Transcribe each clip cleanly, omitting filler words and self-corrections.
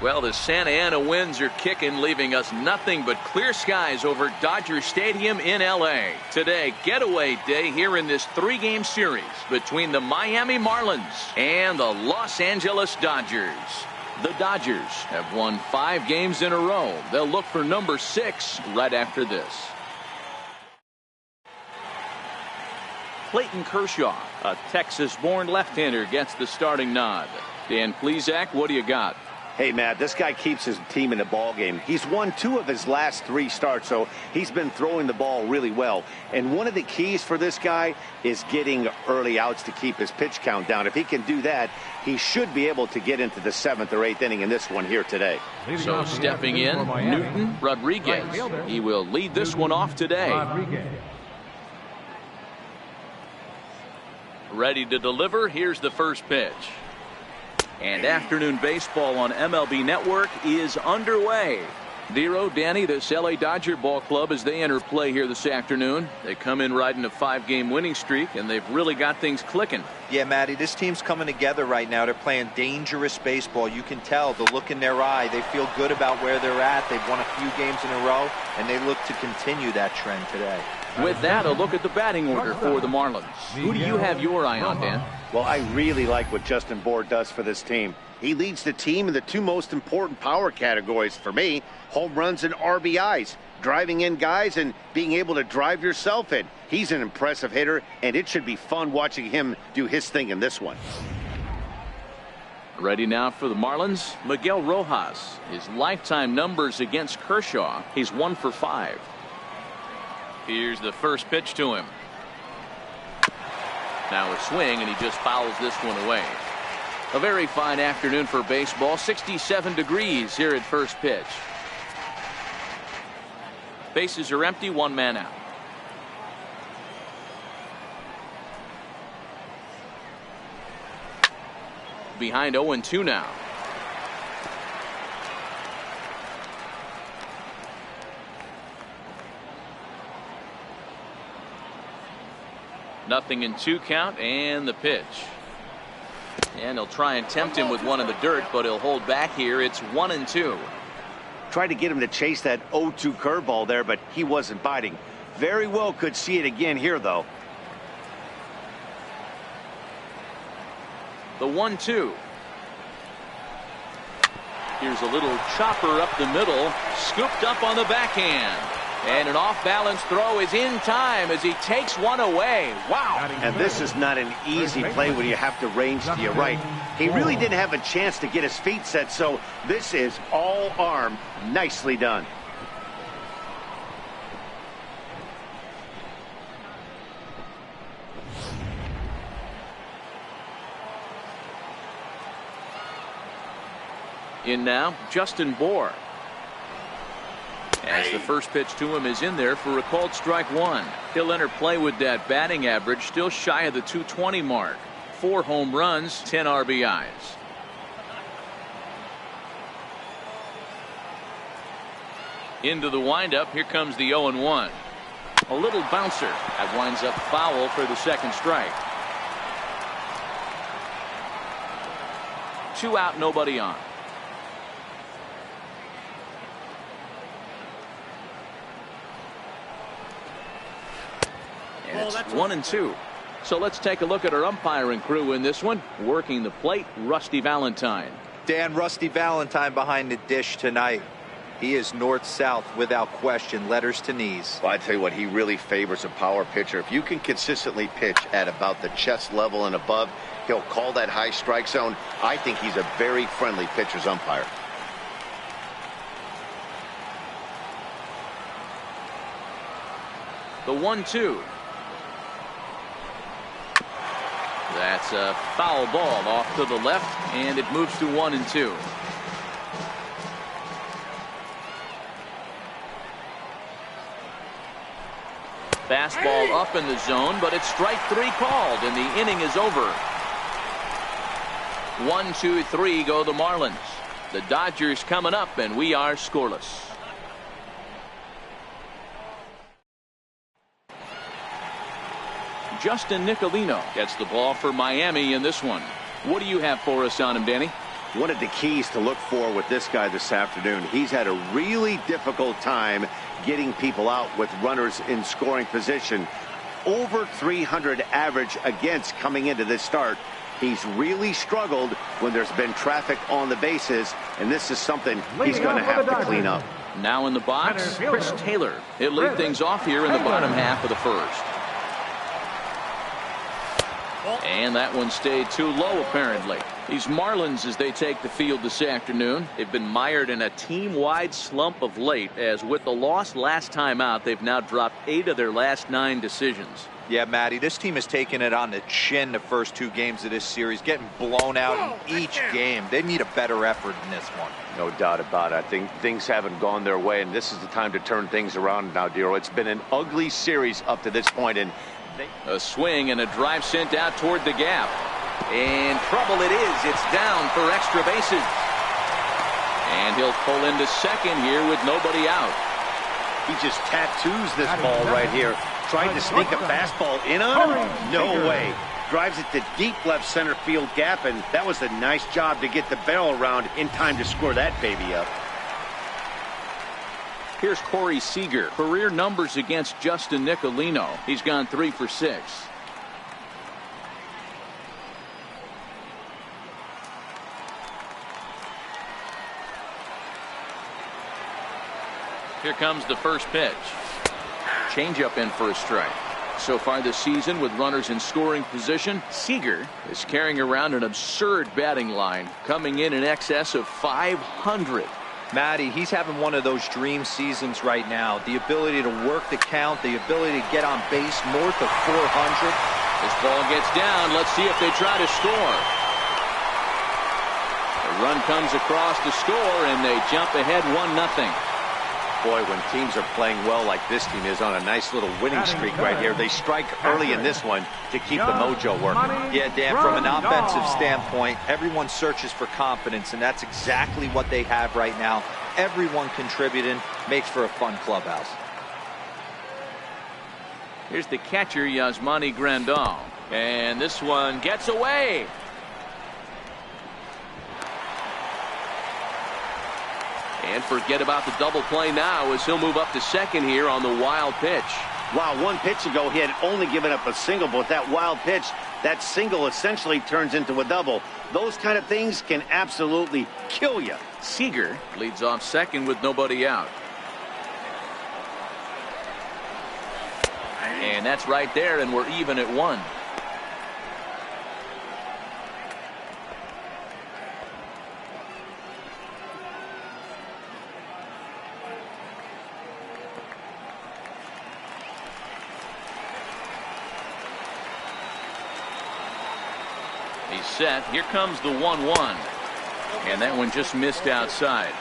Well, the Santa Ana winds are kicking, leaving us nothing but clear skies over Dodger Stadium in L.A. Today, getaway day here in this 3-game series between the Miami Marlins and the Los Angeles Dodgers. The Dodgers have won 5 games in a row. They'll look for number 6 right after this. Clayton Kershaw, a Texas-born left-hander, gets the starting nod. Dan Plesac, what do you got? Hey, Matt, this guy keeps his team in the ball game. He's won 2 of his last 3 starts, so he's been throwing the ball really well. And one of the keys for this guy is getting early outs to keep his pitch count down. If he can do that, he should be able to get into the 7th or 8th inning in this one here today. So stepping in, Newton Rodriguez. He will lead this one off today. Ready to deliver. Here's the first pitch. And afternoon baseball on MLB Network is underway. Dero, Danny, this LA Dodger ball club as they enter play here this afternoon. They come in riding a 5-game winning streak, and they've really got things clicking. Yeah, Matty, this team's coming together right now. They're playing dangerous baseball. You can tell the look in their eye. They feel good about where they're at. They've won a few games in a row, and they look to continue that trend today. With that, a look at the batting order for the Marlins. Who do you have your eye on, Dan? Well, I really like what Justin Bour does for this team. He leads the team in the 2 most important power categories for me, home runs and RBIs, driving in guys and being able to drive yourself in. He's an impressive hitter, and it should be fun watching him do his thing in this one. Ready now for the Marlins, Miguel Rojas. His lifetime numbers against Kershaw, he's 1 for 5. Here's the first pitch to him. Now a swing, and he just fouls this one away. A very fine afternoon for baseball. 67 degrees here at first pitch. Bases are empty, 1 man out. Behind 0-2 now. Nothing in 2 count, and the pitch. And he'll try and tempt him with one in the dirt, but he'll hold back here. It's 1-2. Tried to get him to chase that 0-2 curveball there, but he wasn't biting. Very well could see it again here, though. The 1-2. Here's a little chopper up the middle, scooped up on the backhand. And an off-balance throw is in time as he takes one away. Wow. And this is not an easy play when you have to range to your right. He really didn't have a chance to get his feet set, so this is all arm. Nicely done. In now, Justin Bour. As the first pitch to him is in there for a called strike 1. He'll enter play with that batting average still shy of the 220 mark. 4 home runs, 10 RBIs. Into the windup. Here comes the 0-1. A little bouncer. That winds up foul for the second strike. 2 out, nobody on. And it's 1-2. So let's take a look at our umpiring crew in this one. Working the plate, Rusty Valentine. Dan, Rusty Valentine behind the dish tonight. He is north-south without question, letters to knees. Well, I tell you what, he really favors a power pitcher. If you can consistently pitch at about the chest level and above, he'll call that high strike zone. I think he's a very friendly pitcher's umpire. The 1-2. That's a foul ball off to the left, and it moves to 1-2. Fastball up in the zone, but it's strike 3 called, and the inning is over. 1-2-3 go the Marlins. The Dodgers coming up, and we are scoreless. Justin Nicolino gets the ball for Miami in this one. What do you have for us on him, Danny? One of the keys to look for with this guy this afternoon, he's had a really difficult time getting people out with runners in scoring position. Over 300 average against coming into this start. He's really struggled when there's been traffic on the bases, and this is something he's going to have to clean up. Now in the box, Chris Taylor. He'll lead things off here in the bottom half of the first. And that one stayed too low, apparently. These Marlins, as they take the field this afternoon, they've been mired in a team-wide slump of late, as with the loss last time out, they've now dropped 8 of their last 9 decisions. Yeah, Matty, this team has taken it on the chin the first 2 games of this series, getting blown out in each game. They need a better effort in this one. No doubt about it. I think things haven't gone their way, and this is the time to turn things around now, Dero. It's been an ugly series up to this point, and a swing and a drive sent out toward the gap. And trouble it is. It's down for extra bases. And he'll pull into second here with nobody out. He just tattoos this ball right here. Tried to sneak a fastball in on him? No way. Drives it to deep left center field gap, and that was a nice job to get the barrel around in time to score that baby up. Here's Corey Seager. Career numbers against Justin Nicolino. He's gone 3 for 6. Here comes the first pitch. Changeup in for a strike. So far this season, with runners in scoring position, Seager is carrying around an absurd batting line, coming in excess of 500. Matty, he's having one of those dream seasons right now. The ability to work the count, the ability to get on base north of 400. This ball gets down. Let's see if they try to score. The run comes across to score, and they jump ahead 1-0. Boy, when teams are playing well like this team is on a nice little winning streak right here, they strike early in this one to keep the mojo working. Yeah, Dan, from an offensive standpoint, everyone searches for confidence, and that's exactly what they have right now. Everyone contributing makes for a fun clubhouse. Here's the catcher, Yasmani Grandal. And this one gets away. And forget about the double play now, as he'll move up to second here on the wild pitch. Wow, 1 pitch ago he had only given up a single, but that wild pitch, that single essentially turns into a double. Those kind of things can absolutely kill you. Seager leads off second with nobody out. And that's right there, and we're even at 1. He's set. Here comes the 1-1. And that one just missed outside.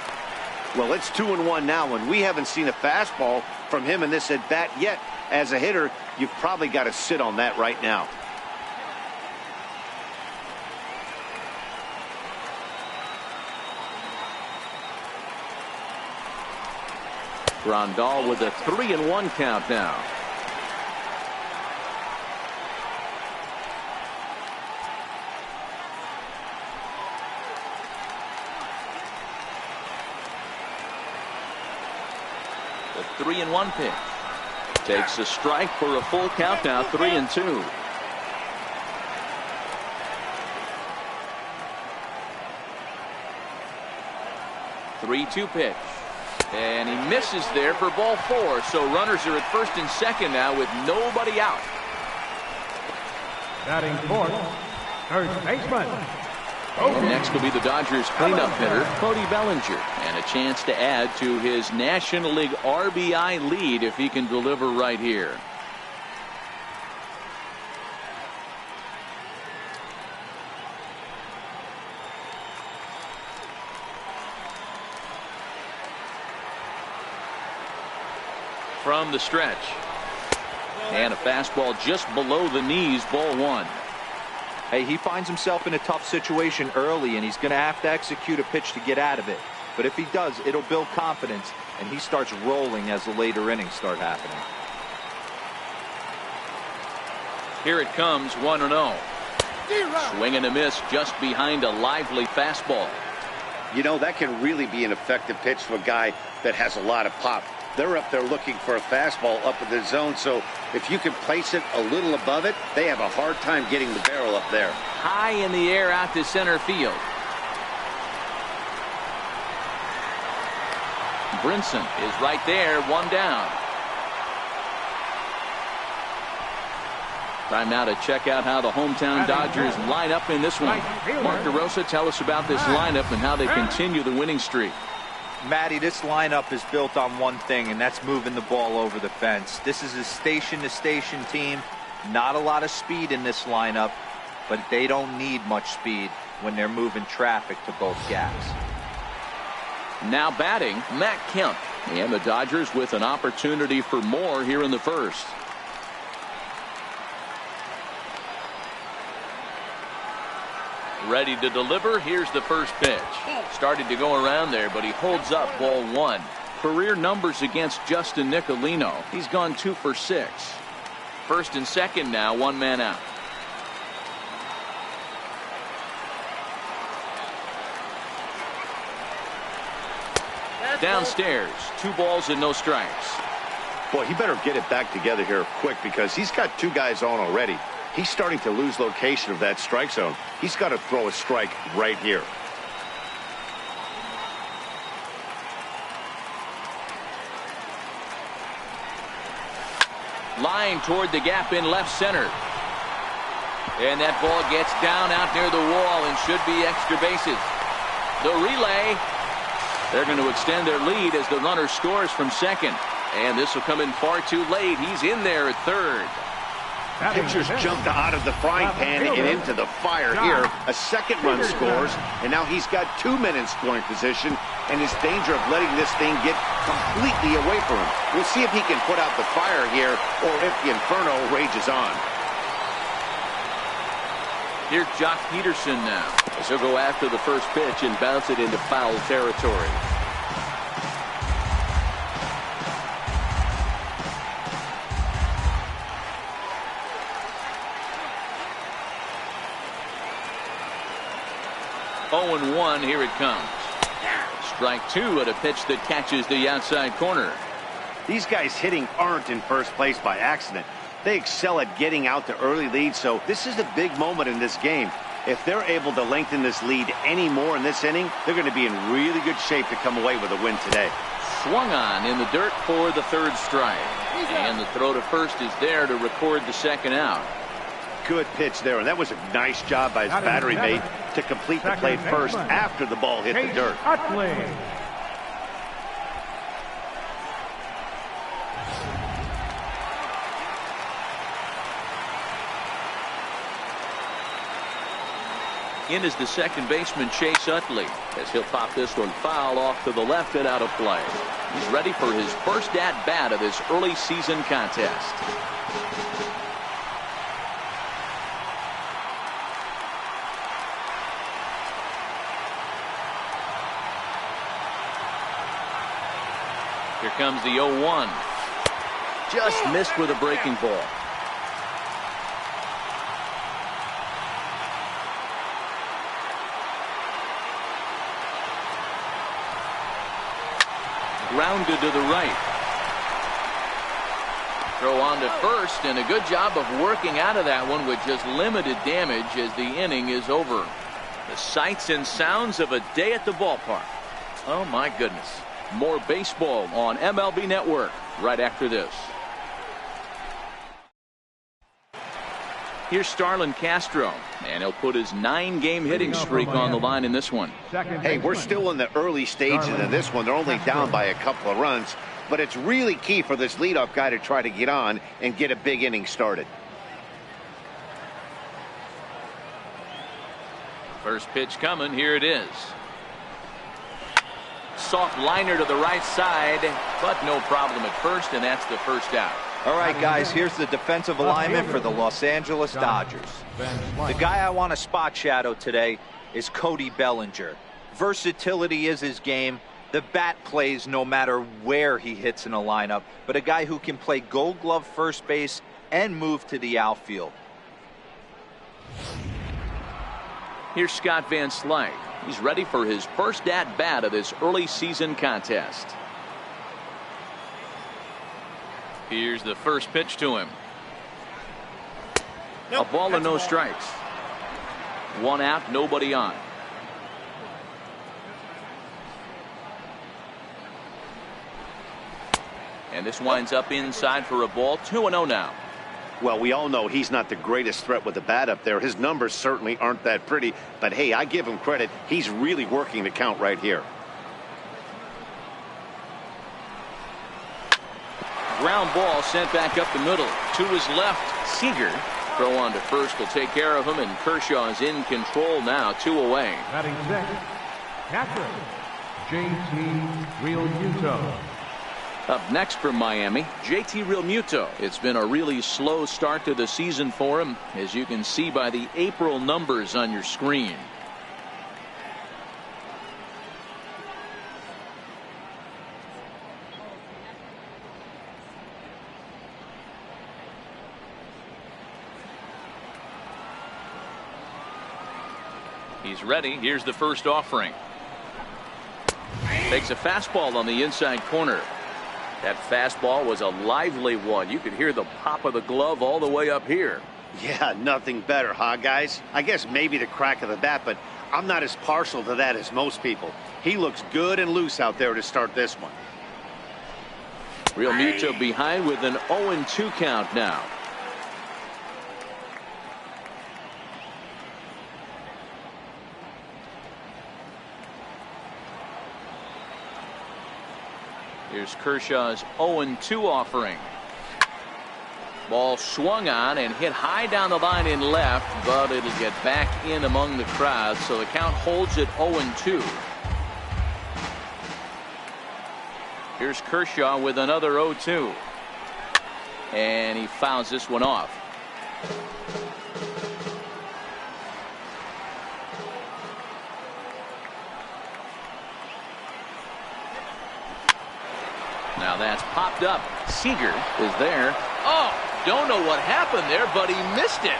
Well, it's 2-1 now, and we haven't seen a fastball from him in this at bat yet. As a hitter, you've probably got to sit on that right now. Grandal with a 3-1 count now. The 3-1 pitch. Takes a strike for a full count now, 3-2. Three-two pitch. And he misses there for ball 4. So runners are at first and second now with nobody out. Batting fourth, third baseman. And next will be the Dodgers cleanup hitter, Cody Bellinger, and a chance to add to his National League RBI lead if he can deliver right here. From the stretch. And a fastball just below the knees, ball 1. Hey, he finds himself in a tough situation early, and he's going to have to execute a pitch to get out of it. But if he does, it'll build confidence, and he starts rolling as the later innings start happening. Here it comes, 1-0. Swing and a miss just behind a lively fastball. You know, that can really be an effective pitch to a guy that has a lot of pop. They're up there looking for a fastball up in the zone, so if you can place it a little above it, they have a hard time getting the barrel up there. High in the air out to center field. Brinson is right there, one down. Time now to check out how the hometown Dodgers line up in this one. Mark DeRosa, tell us about this lineup and how they continue the winning streak. Matty, this lineup is built on one thing, and that's moving the ball over the fence. This is a station-to-station team. Not a lot of speed in this lineup, but they don't need much speed when they're moving traffic to both gaps. Now batting, Matt Kemp. And the Dodgers with an opportunity for more here in the first. Ready to deliver. Here's the first pitch. Started to go around there, but he holds up ball one. Career numbers against Justin Nicolino. He's gone 2 for 6. First and second now, one man out. Downstairs, 2 balls and no strikes. Boy, he better get it back together here quick because he's got 2 guys on already. He's starting to lose location of that strike zone. He's got to throw a strike right here. Line toward the gap in left center. And that ball gets down out near the wall and should be extra bases. The relay. They're going to extend their lead as the runner scores from second. And this will come in far too late. He's in there at third. Pitchers jumped out of the frying pan and into the fire here. A second run scores, and now he's got 2 men in scoring position, and his danger of letting this thing get completely away from him. We'll see if he can put out the fire here, or if the inferno rages on. Here's Jock Peterson now, as he'll go after the first pitch and bounce it into foul territory. Oh and 1, here it comes. Strike 2 at a pitch that catches the outside corner. These guys hitting aren't in first place by accident. They excel at getting out to early leads, so this is a big moment in this game. If they're able to lengthen this lead any more in this inning, they're going to be in really good shape to come away with a win today. Swung on in the dirt for the third strike. And the throw to first is there to record the second out. Good pitch there, and that was a nice job by his battery mate to complete the play first after the ball hit the dirt. In is the second baseman, Chase Utley, as he'll pop this one foul off to the left and out of play. He's ready for his first at-bat of this early season contest. Here comes the 0-1. Just missed with a breaking ball. Grounded to the right. Throw on to first, and a good job of working out of that one with just limited damage as the inning is over. The sights and sounds of a day at the ballpark. Oh my goodness. More baseball on MLB Network right after this. Here's Starlin Castro, and he'll put his 9-game hitting streak on the line in this one. Hey, we're still in the early stages of this one. They're only down by a couple of runs, but it's really key for this leadoff guy to try to get on and get a big inning started. First pitch coming. Here it is. Soft liner to the right side, but no problem at first, and that's the first out. All right, guys, here's the defensive alignment for the Los Angeles Dodgers. The guy I want to spot shadow today is Cody Bellinger. Versatility is his game. The bat plays no matter where he hits in a lineup, but a guy who can play Gold Glove first base and move to the outfield. Here's Scott Van Slyke. He's ready for his first at-bat of this early season contest. Here's the first pitch to him. A ball and no strikes. One out, nobody on. And this winds up inside for a ball. 2-0 now. Well, we all know he's not the greatest threat with the bat up there. His numbers certainly aren't that pretty. But, hey, I give him credit. He's really working the count right here. Ground ball sent back up the middle. To his left, Seager. Throw on to first will take care of him, and Kershaw is in control now. 2 away. Batting second, catcher, JT Realmuto. Up next from Miami, JT Realmuto. It's been a really slow start to the season for him, as you can see by the April numbers on your screen. He's ready. Here's the first offering. Takes a fastball on the inside corner. That fastball was a lively one. You could hear the pop of the glove all the way up here. Yeah, nothing better, huh, guys? I guess maybe the crack of the bat, but I'm not as partial to that as most people. He looks good and loose out there to start this one. Realmuto behind with an 0-2 count now. Here's Kershaw's 0-2 offering. Ball swung on and hit high down the line in left, but it'll get back in among the crowd, so the count holds at 0-2. Here's Kershaw with another 0-2. And he fouls this one off. Now that's popped up. Seager is there. Oh, don't know what happened there, but he missed it.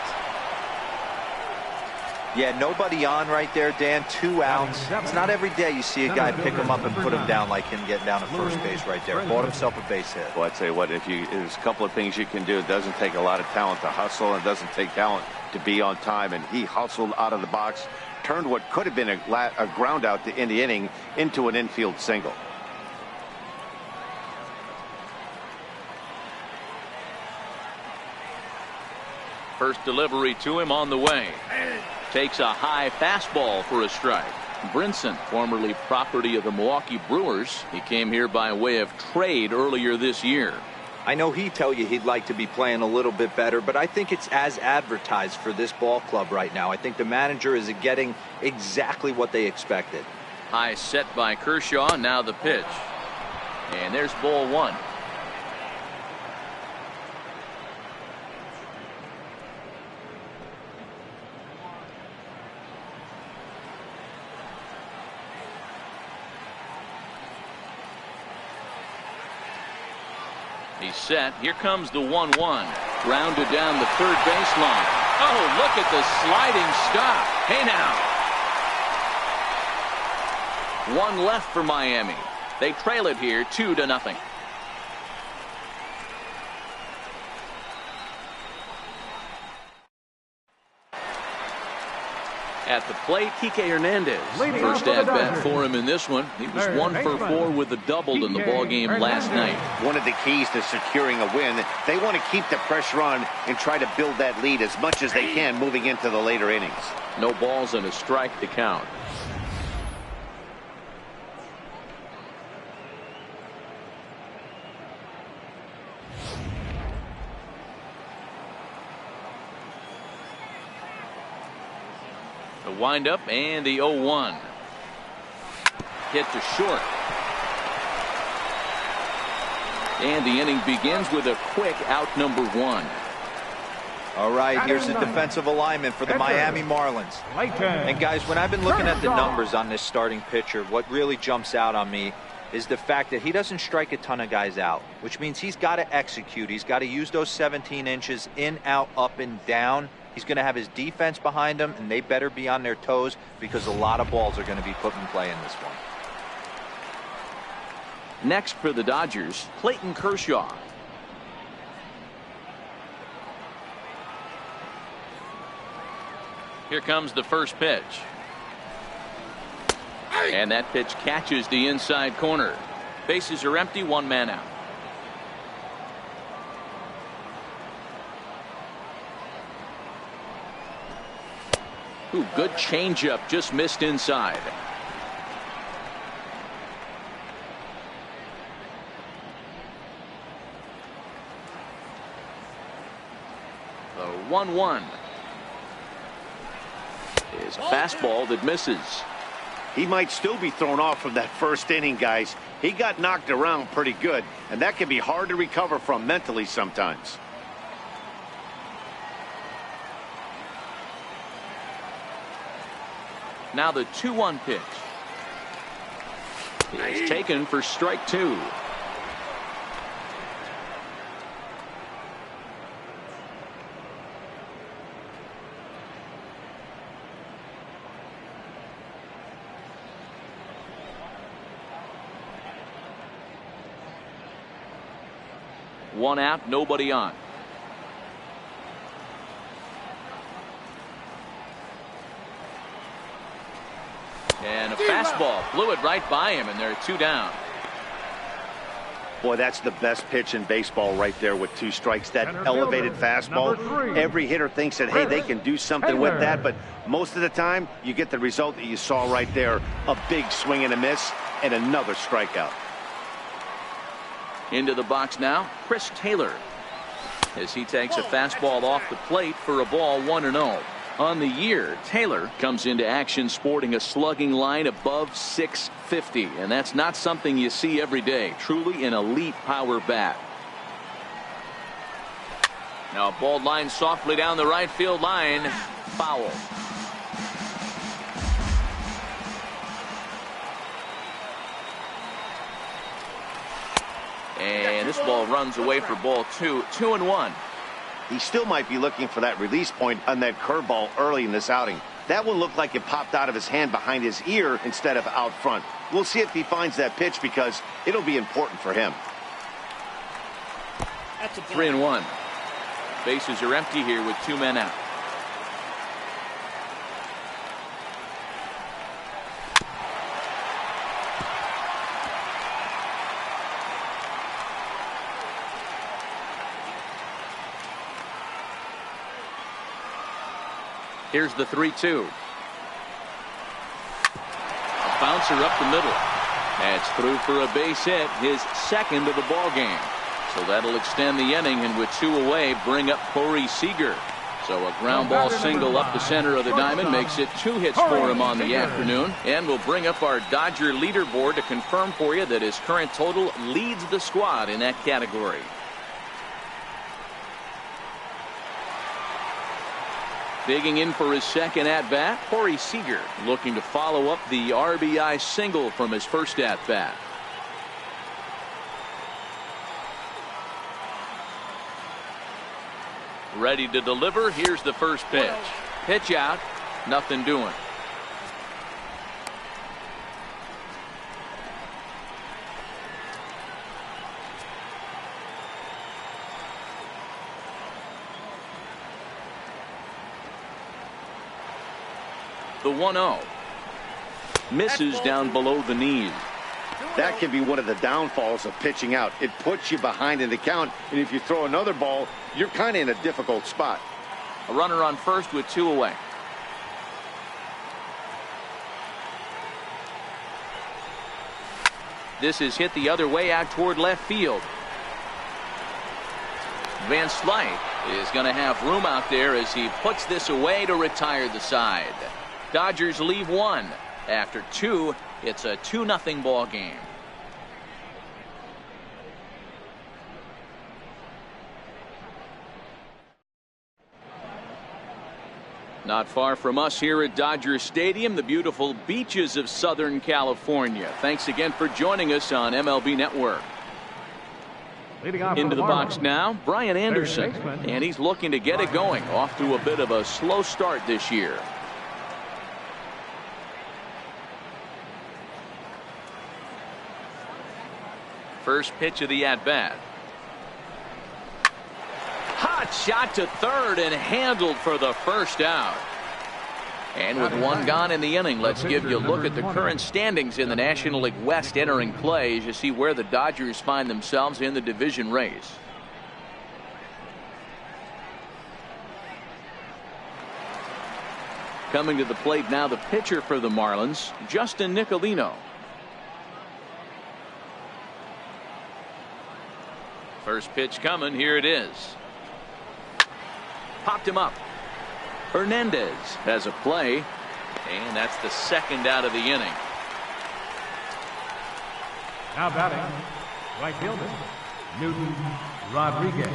Yeah, nobody on right there, Dan. 2 outs. It's not every day you see a guy pick him up and put him down like him getting down to first base right there. Bought himself a base hit. Well, I'd say what, there's a couple of things you can do. It doesn't take a lot of talent to hustle, and it doesn't take talent to be on time. And he hustled out of the box, turned what could have been a ground out in the inning into an infield single. First delivery to him on the way. Takes a high fastball for a strike. Brinson, formerly property of the Milwaukee Brewers. He came here by way of trade earlier this year. I know he'd tell you he'd like to be playing a little bit better, but I think it's as advertised for this ball club right now. I think the manager is getting exactly what they expected. High set by Kershaw. Now the pitch. And there's ball one. He's set. Here comes the 1-1. Grounded down the third baseline. Oh, look at the sliding stop. Hey now. One left for Miami. They trail it here 2-0. At the plate, Kike Hernandez. First at bat for him in this one. He was 1 for 4 with a double in the ball game last night. One of the keys to securing a win, they want to keep the pressure on and try to build that lead as much as they can moving into the later innings. No balls and a strike to count. The windup and the 0-1. Hit to short. And the inning begins with a quick out number 1. All right, here's the defensive alignment for the Miami Marlins. And guys, when I've been looking at the numbers on this starting pitcher, what really jumps out on me is the fact that he doesn't strike a ton of guys out, which means he's got to execute. He's got to use those 17 inches in, out, up, and down. He's going to have his defense behind him, and they better be on their toes because a lot of balls are going to be put in play in this one. Next for the Dodgers, Clayton Kershaw. Here comes the first pitch. And that pitch catches the inside corner. Bases are empty, one man out. Ooh, good changeup, just missed inside. The 1-1 is a fastball that misses. He might still be thrown off from that first inning, guys. He got knocked around pretty good, and that can be hard to recover from mentally sometimes. Now the 2-1 pitch is taken for strike 2. One out, nobody on. And a fastball blew it right by him, and there are 2 down. Boy, that's the best pitch in baseball right there with 2 strikes. That elevated fastball. Every hitter thinks that, hey, they can do something with that, but most of the time you get the result that you saw right there. A big swing and a miss and another strikeout. Into the box now, Chris Taylor, as he takes a fastball off the plate for a ball, 1-0. On the year, Taylor comes into action sporting a slugging line above 650, and that's not something you see every day. Truly an elite power bat. Now a ball line softly down the right field line. Foul. And this ball runs away for ball 2. 2-1. He still might be looking for that release point on that curveball early in this outing. That one looked like it popped out of his hand behind his ear instead of out front. We'll see if he finds that pitch because it'll be important for him. 3-1. Bases are empty here with 2 men out. Here's the 3-2. A bouncer up the middle. That's through for a base hit, his second of the ball game. So that'll extend the inning, and with 2 away, bring up Corey Seager. So a ground ball single up the center of the diamond makes it 2 hits for him on the afternoon. And we'll bring up our Dodger leaderboard to confirm for you that his current total leads the squad in that category. Digging in for his second at-bat, Corey Seager looking to follow up the RBI single from his first at-bat. Ready to deliver. Here's the first pitch. Pitch out. Nothing doing. The 1-0 misses down below the knees. That can be one of the downfalls of pitching out. It puts you behind in the count, and if you throw another ball, you're kind of in a difficult spot. A runner on first with 2 away. This is hit the other way out toward left field. Van Slyke is going to have room out there as he puts this away to retire the side. Dodgers leave 1. After 2, it's a 2-0 ball game. Not far from us here at Dodger Stadium, the beautiful beaches of Southern California. Thanks again for joining us on MLB Network. Leading off Into for the box Marlins, now, Brian Anderson. third baseman. And he's looking to get it going. Off to a bit of a slow start this year. First pitch of the at-bat. Hot shot to third and handled for the first out. And with one gone in the inning, let's give you a look at the current standings in the National League West entering play as you see where the Dodgers find themselves in the division race. Coming to the plate now, the pitcher for the Marlins, Justin Nicolino. First pitch coming, here it is. Popped him up. Hernandez has a play, and that's the second out of the inning. Now batting, right fielder, Newton Rodriguez.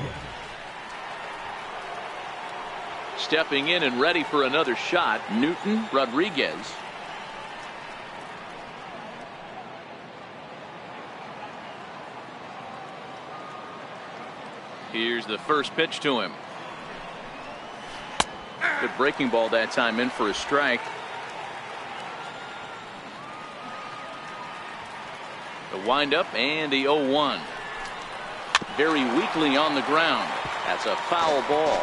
Stepping in and ready for another shot, Newton Rodriguez. Here's the first pitch to him. Good breaking ball that time, in for a strike. The windup and the 0-1. Very weakly on the ground. That's a foul ball.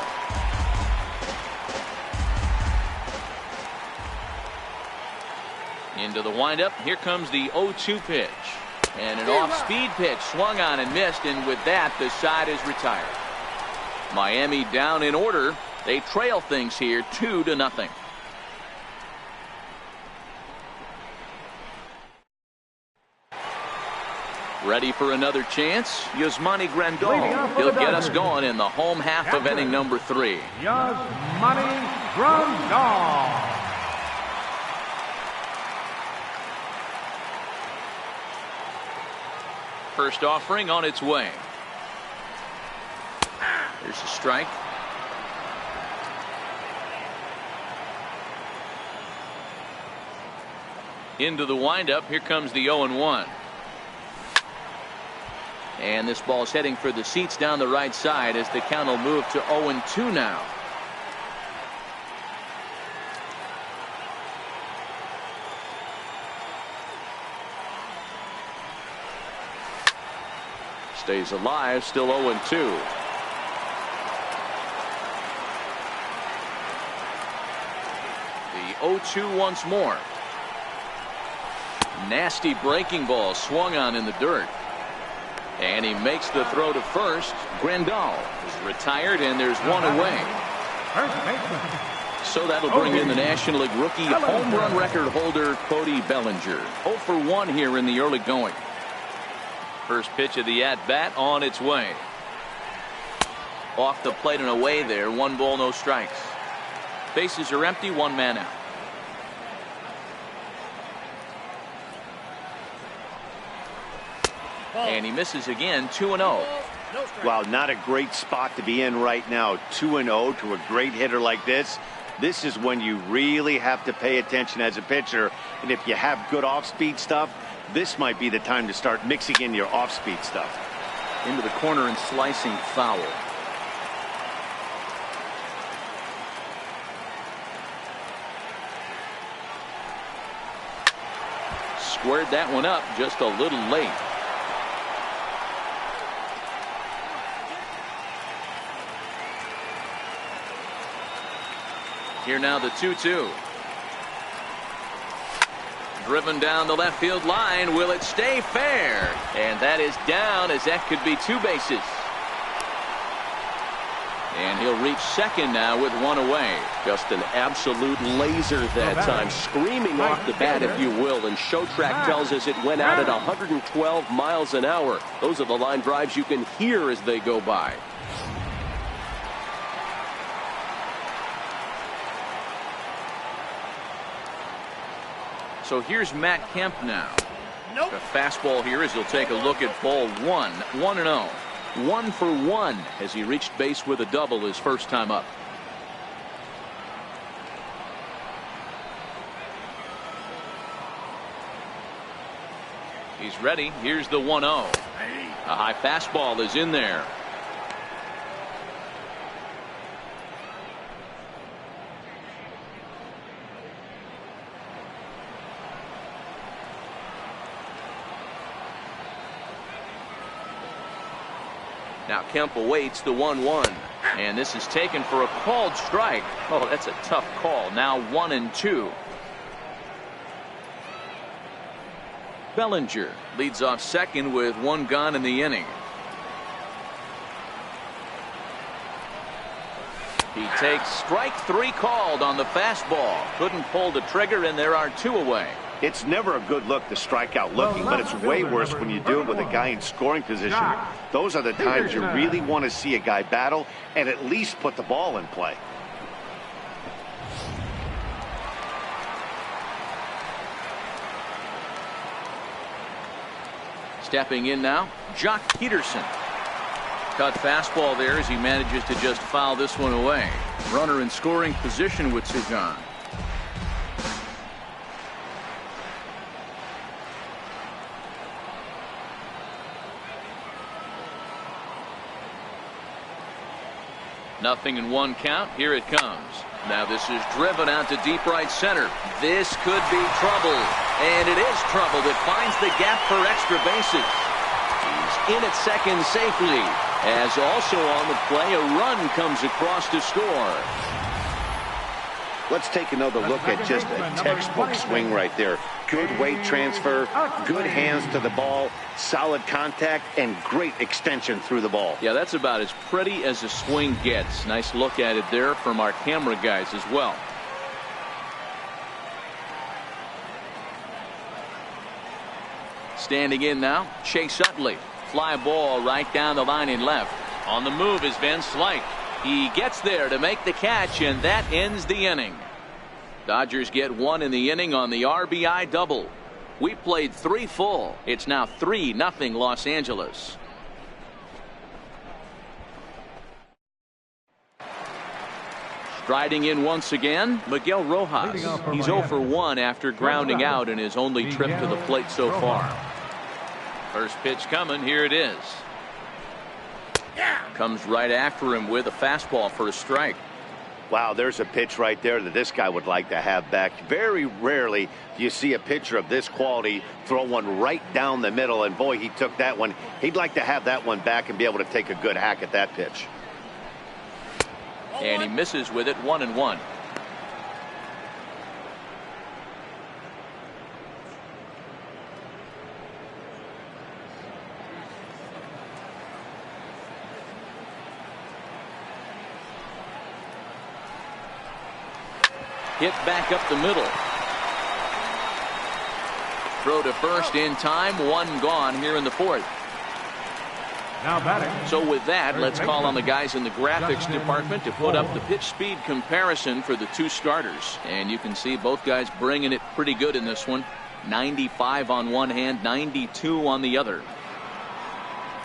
Into the windup. Here comes the 0-2 pitch. And an off-speed pitch swung on and missed, and with that the side is retired. Miami down in order. They trail things here 2-0. Ready for another chance? Yasmani Grandal. He'll get us going in the home half of inning number 3. Yasmani Grandal. First offering on its way. There's a strike. Into the windup. Here comes the 0-1. And this ball's heading for the seats down the right side as the count will move to 0-2 now. Stays alive, still 0-2. The 0-2 once more. Nasty breaking ball swung on in the dirt. And he makes the throw to first. Grandal is retired, and there's one away. So that'll bring in the National League rookie home run record holder, Cody Bellinger. 0 for 1 here in the early going. First pitch of the at-bat on its way. Off the plate and away there. 1 ball, no strikes. Bases are empty, 1 man out. And he misses again. 2-0. Wow, not a great spot to be in right now. 2-0 to a great hitter like this. This is when you really have to pay attention as a pitcher. And if you have good off-speed stuff, this might be the time to start mixing in your off-speed stuff. Into the corner and slicing foul. Squared that one up just a little late. Here now the 2-2. Driven down the left field line. Will it stay fair? And that is down, as that could be 2 bases. And he'll reach second now with 1 away. Just an absolute laser that time, screaming off the bat, if you will. And Showtrack tells us it went out at 112 miles an hour. Those are the line drives you can hear as they go by. So here's Matt Kemp now. Nope. The fastball here as he'll take a look at ball 1. 1-0. 1 for 1 as he reached base with a double his first time up. He's ready. Here's the 1-0. A high fastball is in there. Now Kemp awaits the 1-1. And this is taken for a called strike. Oh, that's a tough call. Now 1-2. Bellinger leads off second with one gone in the inning. He takes strike 3 called on the fastball. Couldn't pull the trigger, and there are 2 away. It's never a good look to strike out looking, but it's way worse when you do it with a guy in scoring position. Those are the times you really want to see a guy battle and at least put the ball in play. Stepping in now, Jock Peterson. Cut fastball there as he manages to just foul this one away. Runner in scoring position with 2 gone. Nothing in 1 count. Here it comes. Now this is driven out to deep right center. This could be trouble. And it is trouble that finds the gap for extra bases. He's in at second safely. As also on the play, a run comes across to score. Let's take another look at just a textbook swing right there. Good weight transfer, good hands to the ball, solid contact, and great extension through the ball. Yeah, that's about as pretty as a swing gets. Nice look at it there from our camera guys as well. Standing in now, Chase Utley. Fly ball right down the line in left. On the move is Van Slyke. He gets there to make the catch, and that ends the inning. Dodgers get 1 in the inning on the RBI double. We played 3 full. It's now 3-0 Los Angeles. Striding in once again, Miguel Rojas. He's 0 for 1 after grounding out in his only trip to the plate so far. First pitch coming. Here it is. Comes right after him with a fastball for a strike. Wow, there's a pitch right there that this guy would like to have back. Very rarely do you see a pitcher of this quality throw one right down the middle, and boy, he took that one. He'd like to have that one back and be able to take a good hack at that pitch. And he misses with it. 1-1. Hit back up the middle. Throw to first in time. 1 gone here in the 4th. Now batting. So with that, let's call on the guys in the graphics department to put up the pitch speed comparison for the 2 starters. And you can see both guys bringing it pretty good in this one. 95 on one hand, 92 on the other.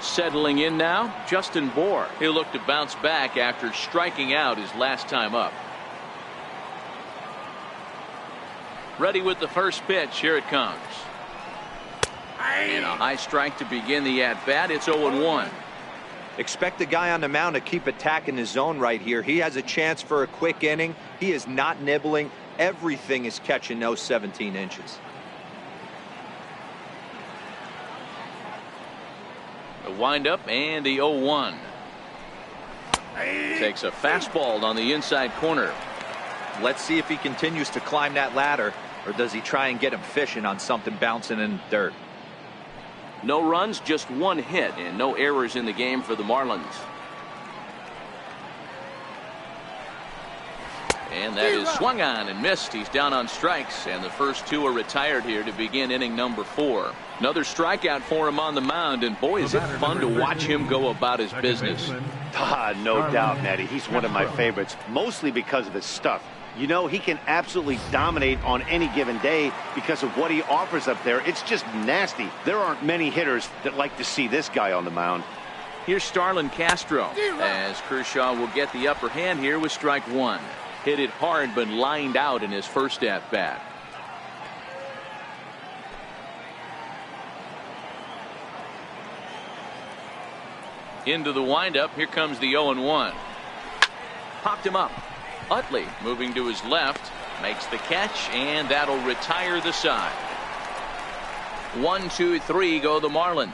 Settling in now, Justin Bour. He'll look to bounce back after striking out his last time up. Ready with the first pitch. Here it comes. And a high strike to begin the at-bat. It's 0-1. Expect the guy on the mound to keep attacking his zone right here. He has a chance for a quick inning. He is not nibbling. Everything is catching those 17 inches. The windup and the 0-1. Takes a fastball on the inside corner. Let's see if he continues to climb that ladder, or does he try and get him fishing on something bouncing in the dirt. No runs, just 1 hit, and no errors in the game for the Marlins. And that is swung on and missed. He's down on strikes, and the first 2 are retired here to begin inning number 4. Another strikeout for him on the mound, and boy, is it fun to watch him go about his business. No doubt, Nettie. He's one of my favorites, mostly because of his stuff. You know, he can absolutely dominate on any given day because of what he offers up there. It's just nasty. There aren't many hitters that like to see this guy on the mound. Here's Starlin Castro, as Kershaw will get the upper hand here with strike 1. Hit it hard, but lined out in his first at-bat. Into the windup. Here comes the 0-1. Popped him up. Utley moving to his left. Makes the catch, and that'll retire the side. 1, 2, 3 go the Marlins.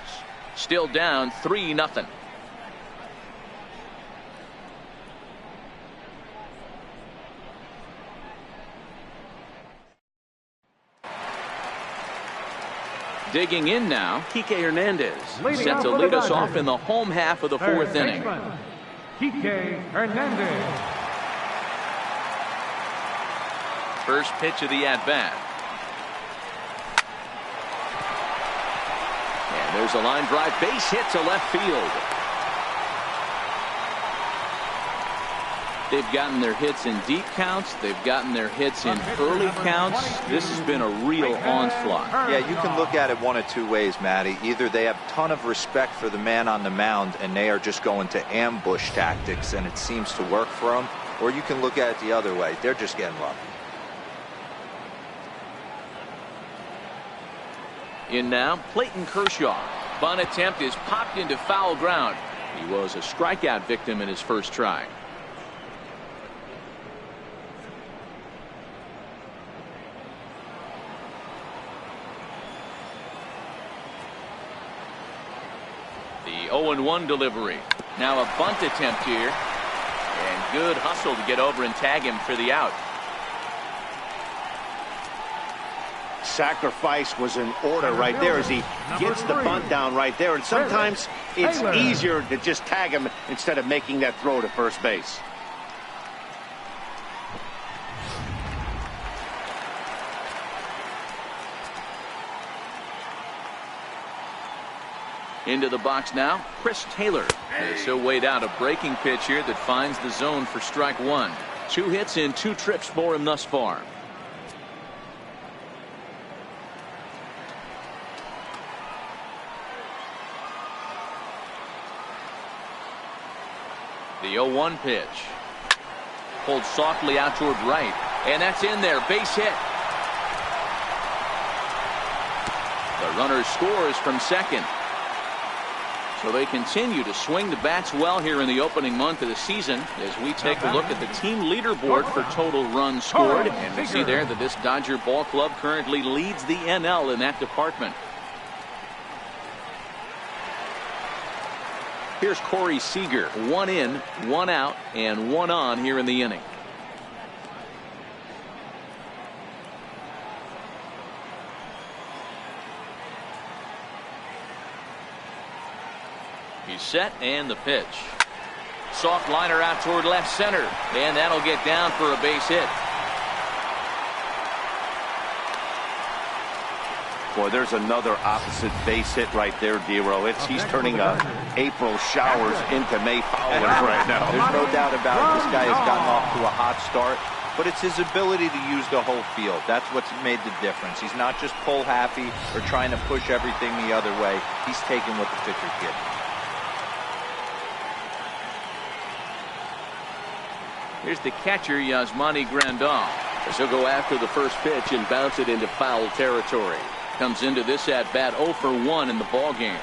Still down 3-0. Digging in now, Kike Hernandez set to lead us off in the home half of the fourth inning. Kike Hernandez. First pitch of the at-bat. And there's a line drive base hit to left field. They've gotten their hits in deep counts. They've gotten their hits in early counts. This has been a real onslaught. Yeah, you can look at it one of two ways, Matty. Either they have a ton of respect for the man on the mound and they are just going to ambush tactics and it seems to work for them, or you can look at it the other way. They're just getting lucky. In now, Clayton Kershaw. Bunt attempt is popped into foul ground. He was a strikeout victim in his first try. The 0-1 delivery. Now a bunt attempt here. And good hustle to get over and tag him for the out. Sacrifice was in order right there as he gets the bunt down right there. And sometimes it's easier to just tag him instead of making that throw to first base. Into the box now, Chris Taylor. As he'll wait out a breaking pitch here that finds the zone for strike one. 2 hits in 2 trips for him thus far. The 0-1 pitch. Pulled softly out toward right. And that's in there. Base hit. The runner scores from second. So they continue to swing the bats well here in the opening month of the season as we take a look at the team leaderboard for total runs scored. And we see there that this Dodger ball club currently leads the NL in that department. Here's Corey Seager. 1 in, 1 out, and 1 on here in the inning. He's set, and the pitch. Soft liner out toward left center, and that'll get down for a base hit. Boy, there's another opposite base hit right there, Dero. He's turning April showers into May foulers right now. There's no doubt about it. This guy has gotten off to a hot start, but it's his ability to use the whole field. That's what's made the difference. He's not just pull happy or trying to push everything the other way. He's taking what the pitcher gives him. Here's the catcher, Yasmani Grandal. As he'll go after the first pitch and bounce it into foul territory. Comes into this at bat 0 for 1 in the ball game.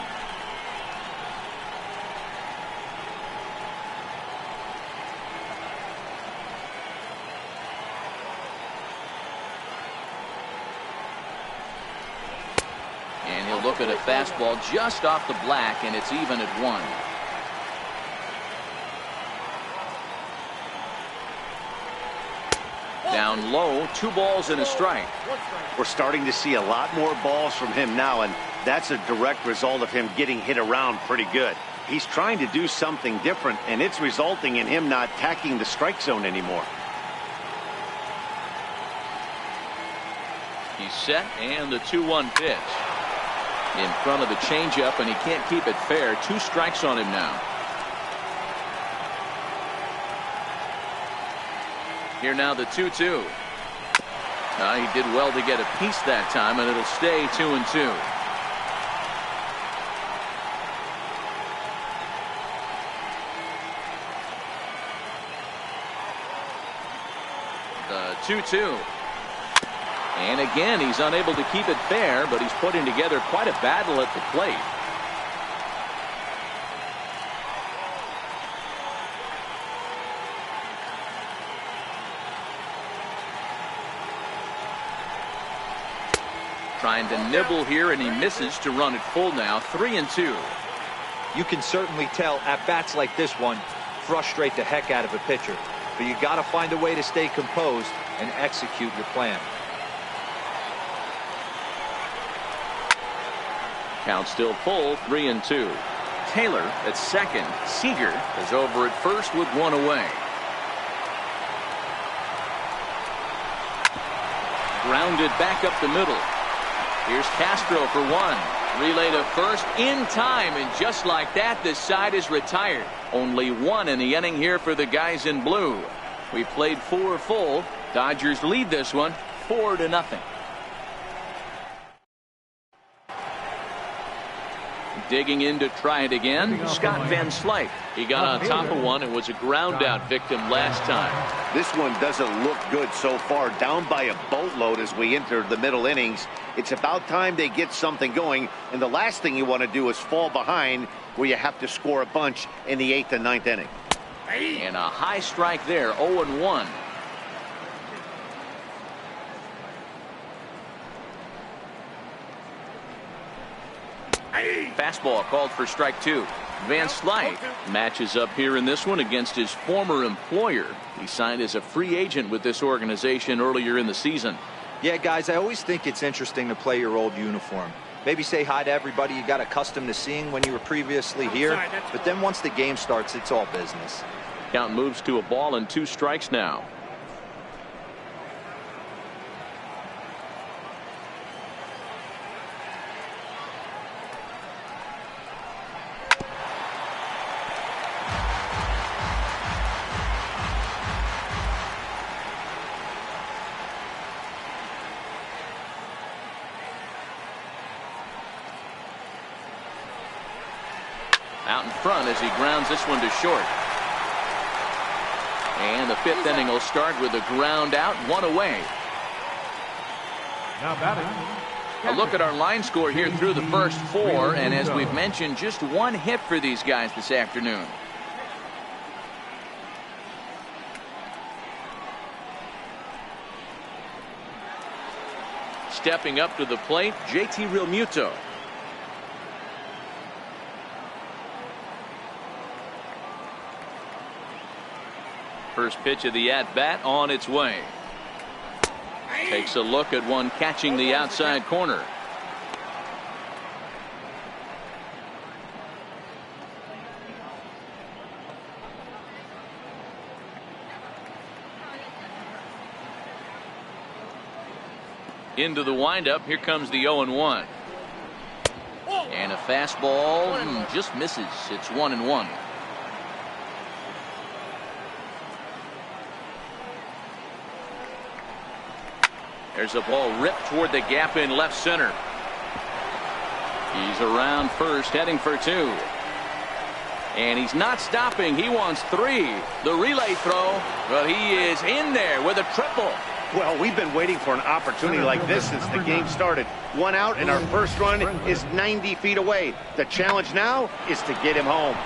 And he'll look at a fastball just off the black, and it's even at 1. Down low, 2 balls and a strike. We're starting to see a lot more balls from him now, and that's a direct result of him getting hit around pretty good. He's trying to do something different, and it's resulting in him not attacking the strike zone anymore. He's set, and the 2-1 pitch. In front of the changeup, and he can't keep it fair. 2 strikes on him now. Here now the 2-2. He did well to get a piece that time, and it'll stay 2-2. The 2-2. And again, he's unable to keep it fair, but he's putting together quite a battle at the plate. Trying to nibble here, and he misses to run it full now. 3-2. You can certainly tell at-bats like this one frustrate the heck out of a pitcher. But you got to find a way to stay composed and execute your plan. Count still full, 3-2. Taylor at second. Seager is over at first with one away. Grounded back up the middle. Here's Castro for one. Relay to first in time, and just like that, this side is retired. Only one in the inning here for the guys in blue. We played 4 full. Dodgers lead this one 4-0. Digging in to try it again, Scott Van Slyke. He got on top of one and was a ground out victim last time. This one doesn't look good so far. Down by a boatload as we enter the middle innings. It's about time they get something going, and the last thing you want to do is fall behind where you have to score a bunch in the 8th and 9th inning. And a high strike there, 0-1. Fastball called for strike 2. Van Slyke matches up here in this one against his former employer. He signed as a free agent with this organization earlier in the season. Yeah, guys, I always think it's interesting to play your old uniform. Maybe say hi to everybody you got accustomed to seeing when you were previously here. But then once the game starts, it's all business. Count moves to a ball and 2 strikes now. Out in front as he grounds this one to short. And the 5th inning will start with a ground out, 1 away. Now batting. A look at our line score here through the first 4, and as we've mentioned, just 1 hit for these guys this afternoon. Stepping up to the plate, JT Realmuto. First pitch of the at-bat on its way. Takes a look at one catching the outside corner. Into the windup. Here comes the 0-1. And a fastball just misses. It's 1-1. There's a ball ripped toward the gap in left center. He's around first, heading for 2. And he's not stopping. He wants 3. The relay throw, but he is in there with a triple. Well, we've been waiting for an opportunity like this since the game started. 1 out, and our first run is 90 feet away. The challenge now is to get him home.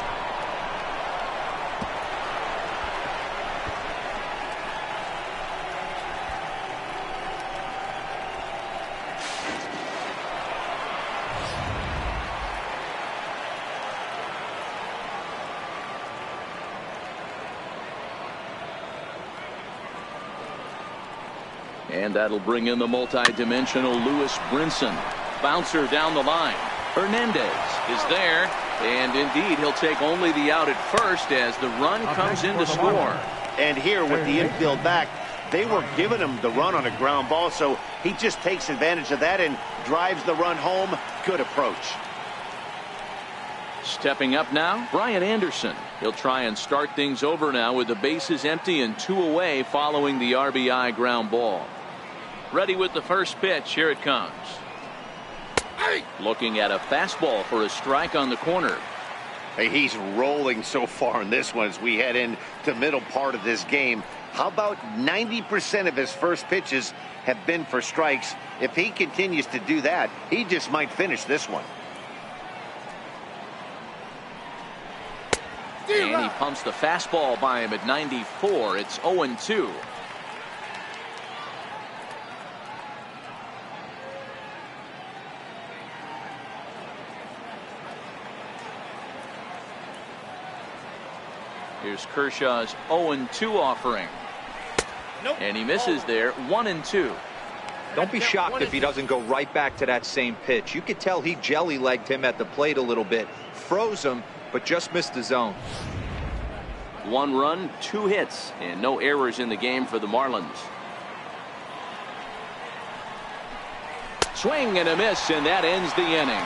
And that'll bring in the multi-dimensional Lewis Brinson. Bouncer down the line. Hernandez is there. And indeed, he'll take only the out at first as the run comes in to score. And here with the infield back, they were giving him the run on a ground ball, so he just takes advantage of that and drives the run home. Good approach. Stepping up now, Brian Anderson. He'll try and start things over now with the bases empty and 2 away following the RBI ground ball. Ready with the first pitch. Here it comes. Looking at a fastball for a strike on the corner. Hey, he's rolling so far in this one as we head into the middle part of this game. How about 90% of his first pitches have been for strikes? If he continues to do that, he just might finish this one. And he pumps the fastball by him at 94. It's 0-2. Here's Kershaw's 0-2 offering. And he misses there, 1-2. Don't be shocked if he doesn't go right back to that same pitch. You could tell he jelly-legged him at the plate a little bit. Froze him, but just missed the zone. 1 run, 2 hits, and no errors in the game for the Marlins. Swing and a miss, and that ends the inning.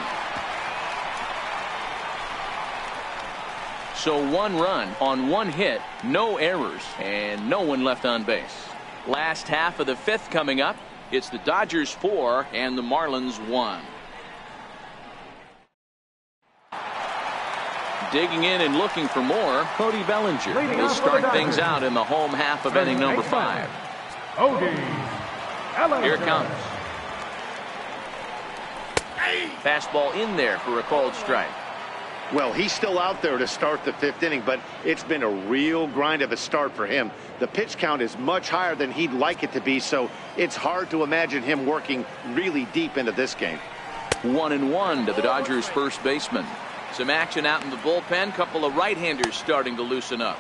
So 1 run on 1 hit, no errors, and no one left on base. Last half of the 5th coming up. It's the Dodgers 4 and the Marlins 1. Digging in and looking for more, Cody Bellinger will start things out in the home half of inning number 5. Here it comes. Fastball in there for a called strike. Well, he's still out there to start the 5th inning, but it's been a real grind of a start for him. The pitch count is much higher than he'd like it to be, so it's hard to imagine him working really deep into this game. 1-1 to the Dodgers first baseman. Some action out in the bullpen. Couple of right-handers starting to loosen up.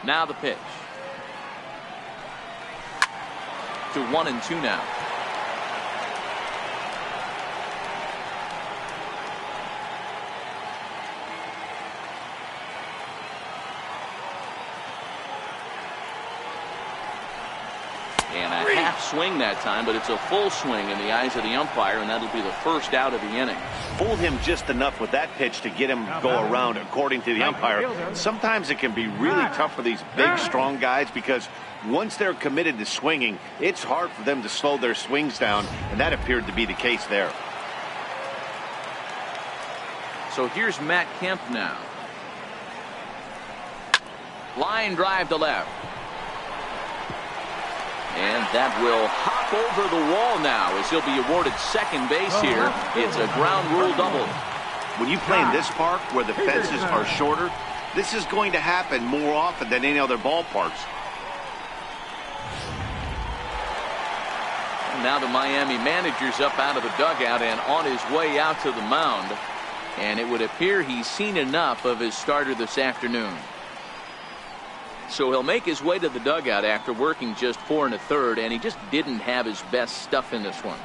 Now the pitch. To 1-2 now. And a half swing that time, but it's a full swing in the eyes of the umpire, and that'll be the first out of the inning. Fooled him just enough with that pitch to get him go around, according to the umpire. Sometimes it can be really tough for these big, strong guys because once they're committed to swinging, it's hard for them to slow their swings down, and that appeared to be the case there. So here's Matt Kemp now. Line drive to left. And that will hop over the wall now as he'll be awarded second base here. It's a ground rule double. When you play in this park where the fences are shorter, this is going to happen more often than any other ballparks. And now the Miami manager's up out of the dugout and on his way out to the mound. And it would appear he's seen enough of his starter this afternoon. So he'll make his way to the dugout after working just 4 1/3, and he just didn't have his best stuff in this one.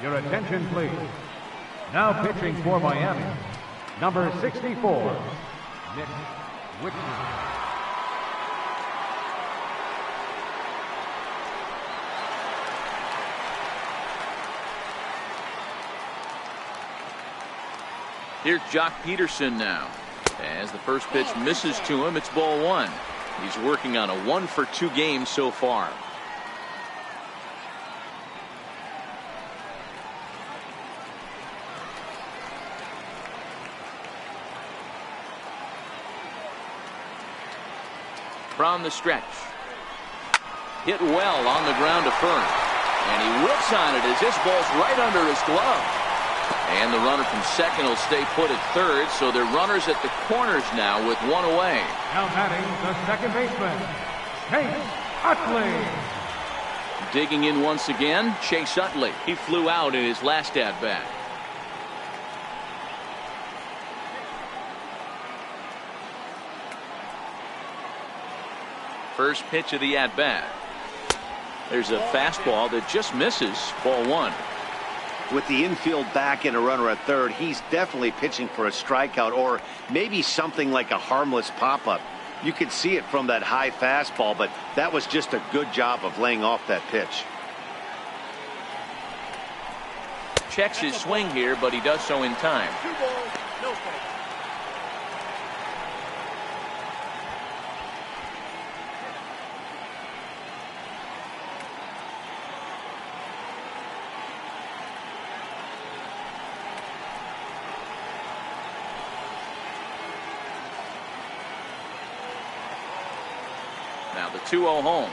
Your attention, please. Now pitching for Miami, number 64, Nick Whitney. Here's Jock Peterson now. As the first pitch misses to him, it's ball 1. He's working on a 1-for-2 game so far. From the stretch. Hit well on the ground to first. And he whips on it as this ball's right under his glove. And the runner from second will stay put at third, so they're runners at the corners now with 1 away. Now batting the second baseman, Chase Utley. Digging in once again, Chase Utley. He flew out in his last at-bat. First pitch of the at-bat. There's a fastball that just misses, ball 1. With the infield back and a runner at third, he's definitely pitching for a strikeout or maybe something like a harmless pop-up. You could see it from that high fastball, but that was just a good job of laying off that pitch. Checks his swing here, but he does so in time. 2 balls, no strikes. Now the 2-0 home.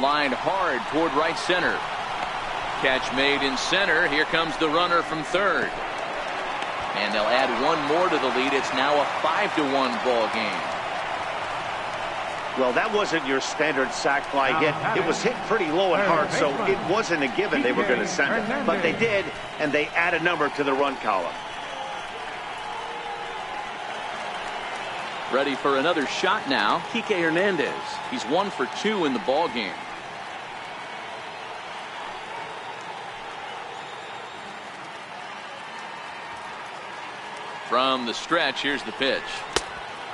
Lined hard toward right center. Catch made in center. Here comes the runner from third. And they'll add 1 more to the lead. It's now a 5-1 ball game. Well, that wasn't your standard sac fly hit. It was hit pretty low and hard, so it wasn't a given they were going to send it. But they did, and they add a number to the run column. Ready for another shot now, Kike Hernandez. He's 1 for 2 in the ball game. From the stretch, here's the pitch.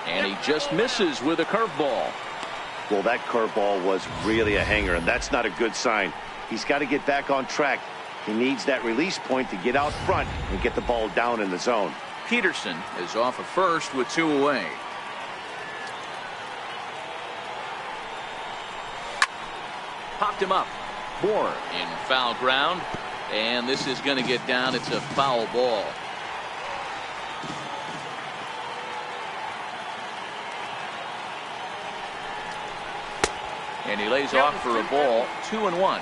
And he just misses with a curveball. Well, that curveball was really a hanger, and that's not a good sign. He's got to get back on track. He needs that release point to get out front and get the ball down in the zone. Peterson is off of first with 2 away. Popped him up. Moore in foul ground. And this is going to get down. It's a foul ball. And he lays off for a ball. 2-1.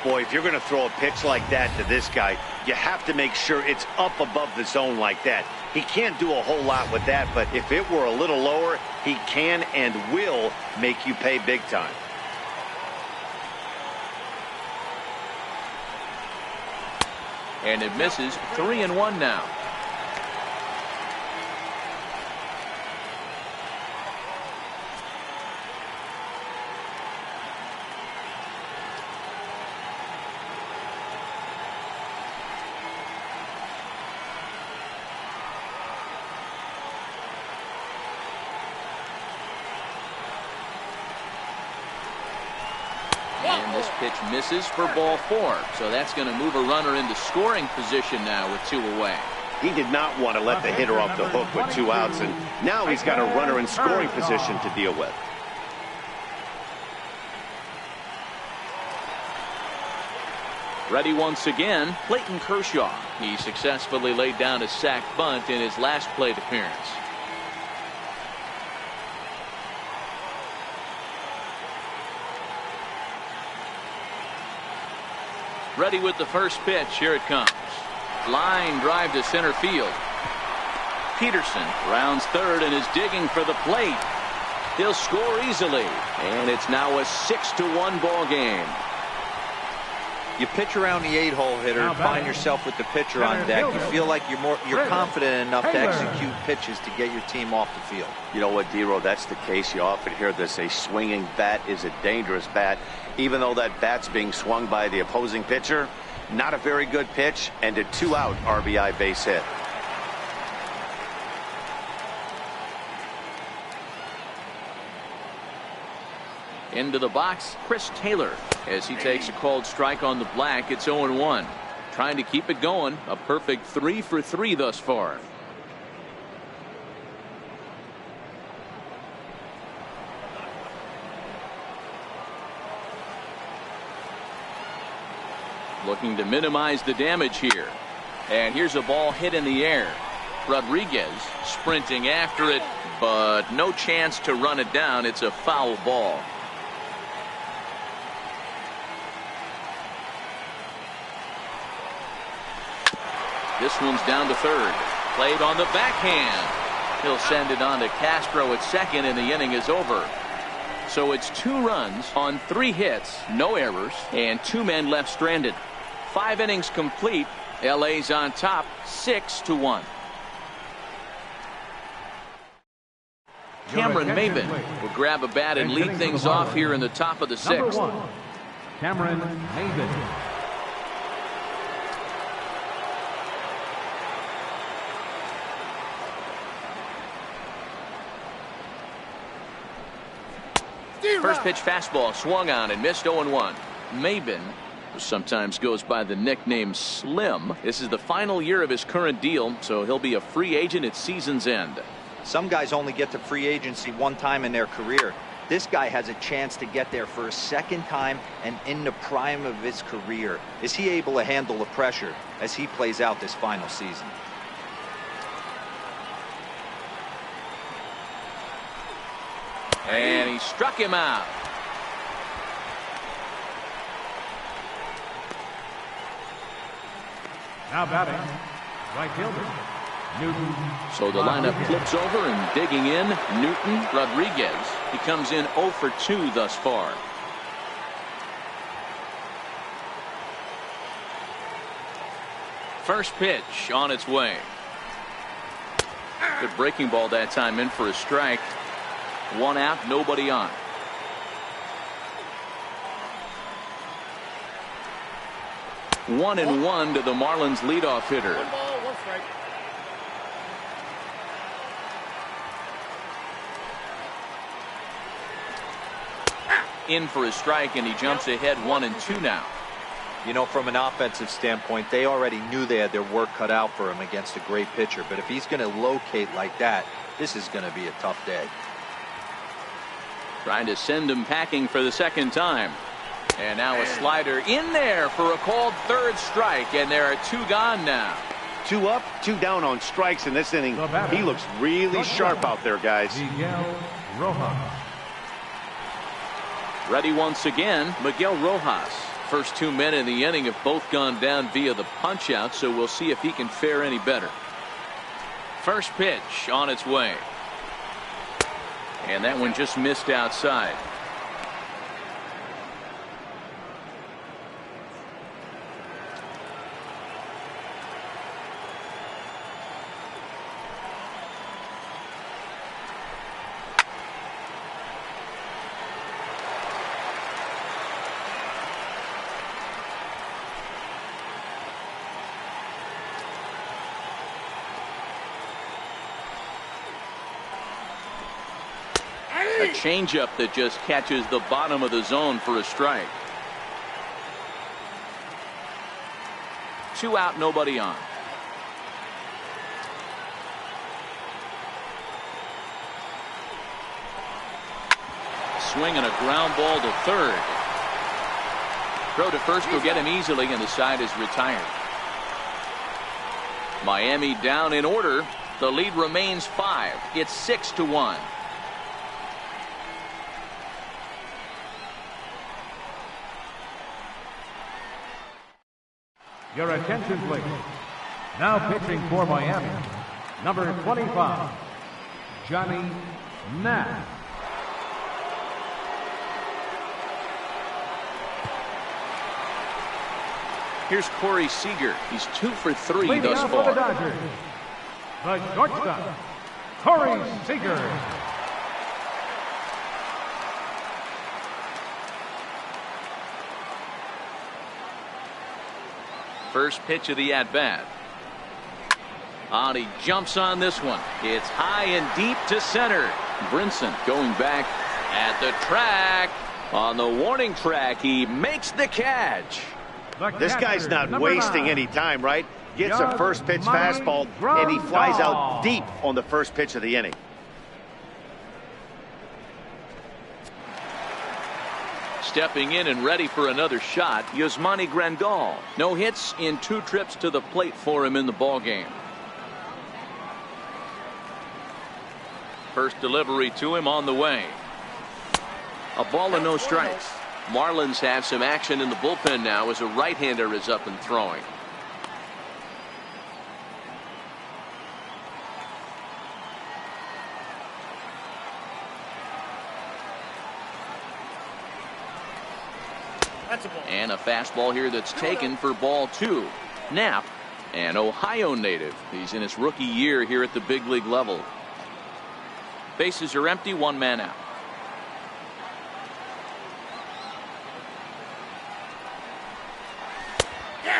Boy, if you're going to throw a pitch like that to this guy, you have to make sure it's up above the zone like that. He can't do a whole lot with that, but if it were a little lower, he can and will make you pay big time. And it misses. 3-1 now. And this pitch misses for ball 4. So that's going to move a runner into scoring position now with 2 away. He did not want to let the hitter off the hook with 2 outs, and now he's got a runner in scoring position to deal with. Ready once again, Clayton Kershaw. He successfully laid down a sac bunt in his last plate appearance. Ready with the first pitch. Here it comes. Line drive to center field. Peterson rounds third and is digging for the plate. He'll score easily. And it's now a 6-1 ball game. You pitch around the 8-hole hitter and find yourself with the pitcher on deck. You feel like you're confident enough to execute pitches to get your team off the field. You know what, D-Row, that's the case. You often hear this: a swinging bat is a dangerous bat. Even though that bat's being swung by the opposing pitcher, not a very good pitch, and a 2-out RBI base hit. Into the box, Chris Taylor, as he takes a called strike on the black. It's 0-1. Trying to keep it going. A perfect 3 for 3 thus far. Looking to minimize the damage here. And here's a ball hit in the air. Rodriguez sprinting after it, but no chance to run it down. It's a foul ball. This one's down to third. Played on the backhand. He'll send it on to Castro at second, and the inning is over. So it's 2 runs on 3 hits, no errors, and 2 men left stranded. 5 innings complete. LA's on top, 6-1. Cameron Maybin will grab a bat and lead things off here in the top of the 6th. Cameron Maybin. First pitch fastball swung on and missed. 0-1. Maybin, who sometimes goes by the nickname Slim, this is the final year of his current deal, so he'll be a free agent at season's end. Some guys only get to free agency 1 time in their career. This guy has a chance to get there for a 2nd time and in the prime of his career. Is he able to handle the pressure as he plays out this final season? And he struck him out. Now batting, right fielder, Newton. So the lineup flips over and digging in, Newton Rodriguez. He comes in 0 for 2 thus far. First pitch on its way. Good breaking ball that time, in for a strike. 1 out, nobody on. One and one to the Marlins leadoff hitter. 1 ball, 1 strike. In for a strike, and he jumps ahead 1 and 2 now. You know, from an offensive standpoint, they already knew they had their work cut out for him against a great pitcher. But if he's going to locate like that, this is going to be a tough day. Trying to send him packing for the second time. And now a slider in there for a called third strike, and there are 2 gone now. 2 up, 2 down on strikes in this inning. He looks really sharp out there, guys. Miguel Rojas. Ready once again, Miguel Rojas. First 2 men in the inning have both gone down via the punch out, so we'll see if he can fare any better. First pitch on its way. And that one just missed outside. A changeup that just catches the bottom of the zone for a strike. 2 out, nobody on. Swing and a ground ball to third. Throw to first will get him easily, and the side is retired. Miami down in order. The lead remains 5. It's 6-1. Your attention, please. Now pitching for Miami, number 25, Johnny Knapp. Here's Corey Seager. He's 2 for 3 Leading thus off for the far. Dodgers, the shortstop, Corey Seager. First pitch of the at-bat. And he jumps on this one. It's high and deep to center. Brinson going back at the track. On the warning track, he makes the catch. This guy's not wasting any time, right? Gets a first pitch fastball, and he flies out deep on the first pitch of the inning. Stepping in and ready for another shot, Yasmani Grandal. No hits in 2 trips to the plate for him in the ballgame. First delivery to him on the way. A ball and no strikes. Marlins have some action in the bullpen now as a right-hander is up and throwing. And a fastball here that's taken for ball 2. Knapp, an Ohio native. He's in his rookie year here at the big league level. Bases are empty, 1 man out.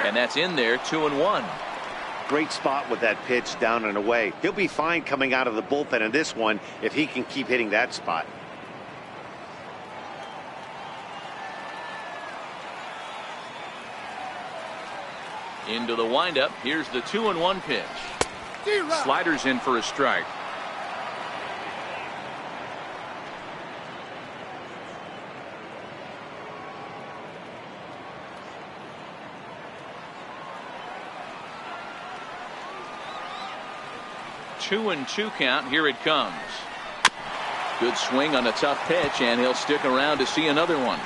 And that's in there, 2-1. Great spot with that pitch down and away. He'll be fine coming out of the bullpen in this one if he can keep hitting that spot. Into the windup. Here's the 2-1 pitch. Sliders in for a strike. Two and 2 count. Here it comes. Good swing on a tough pitch, and he'll stick around to see another one.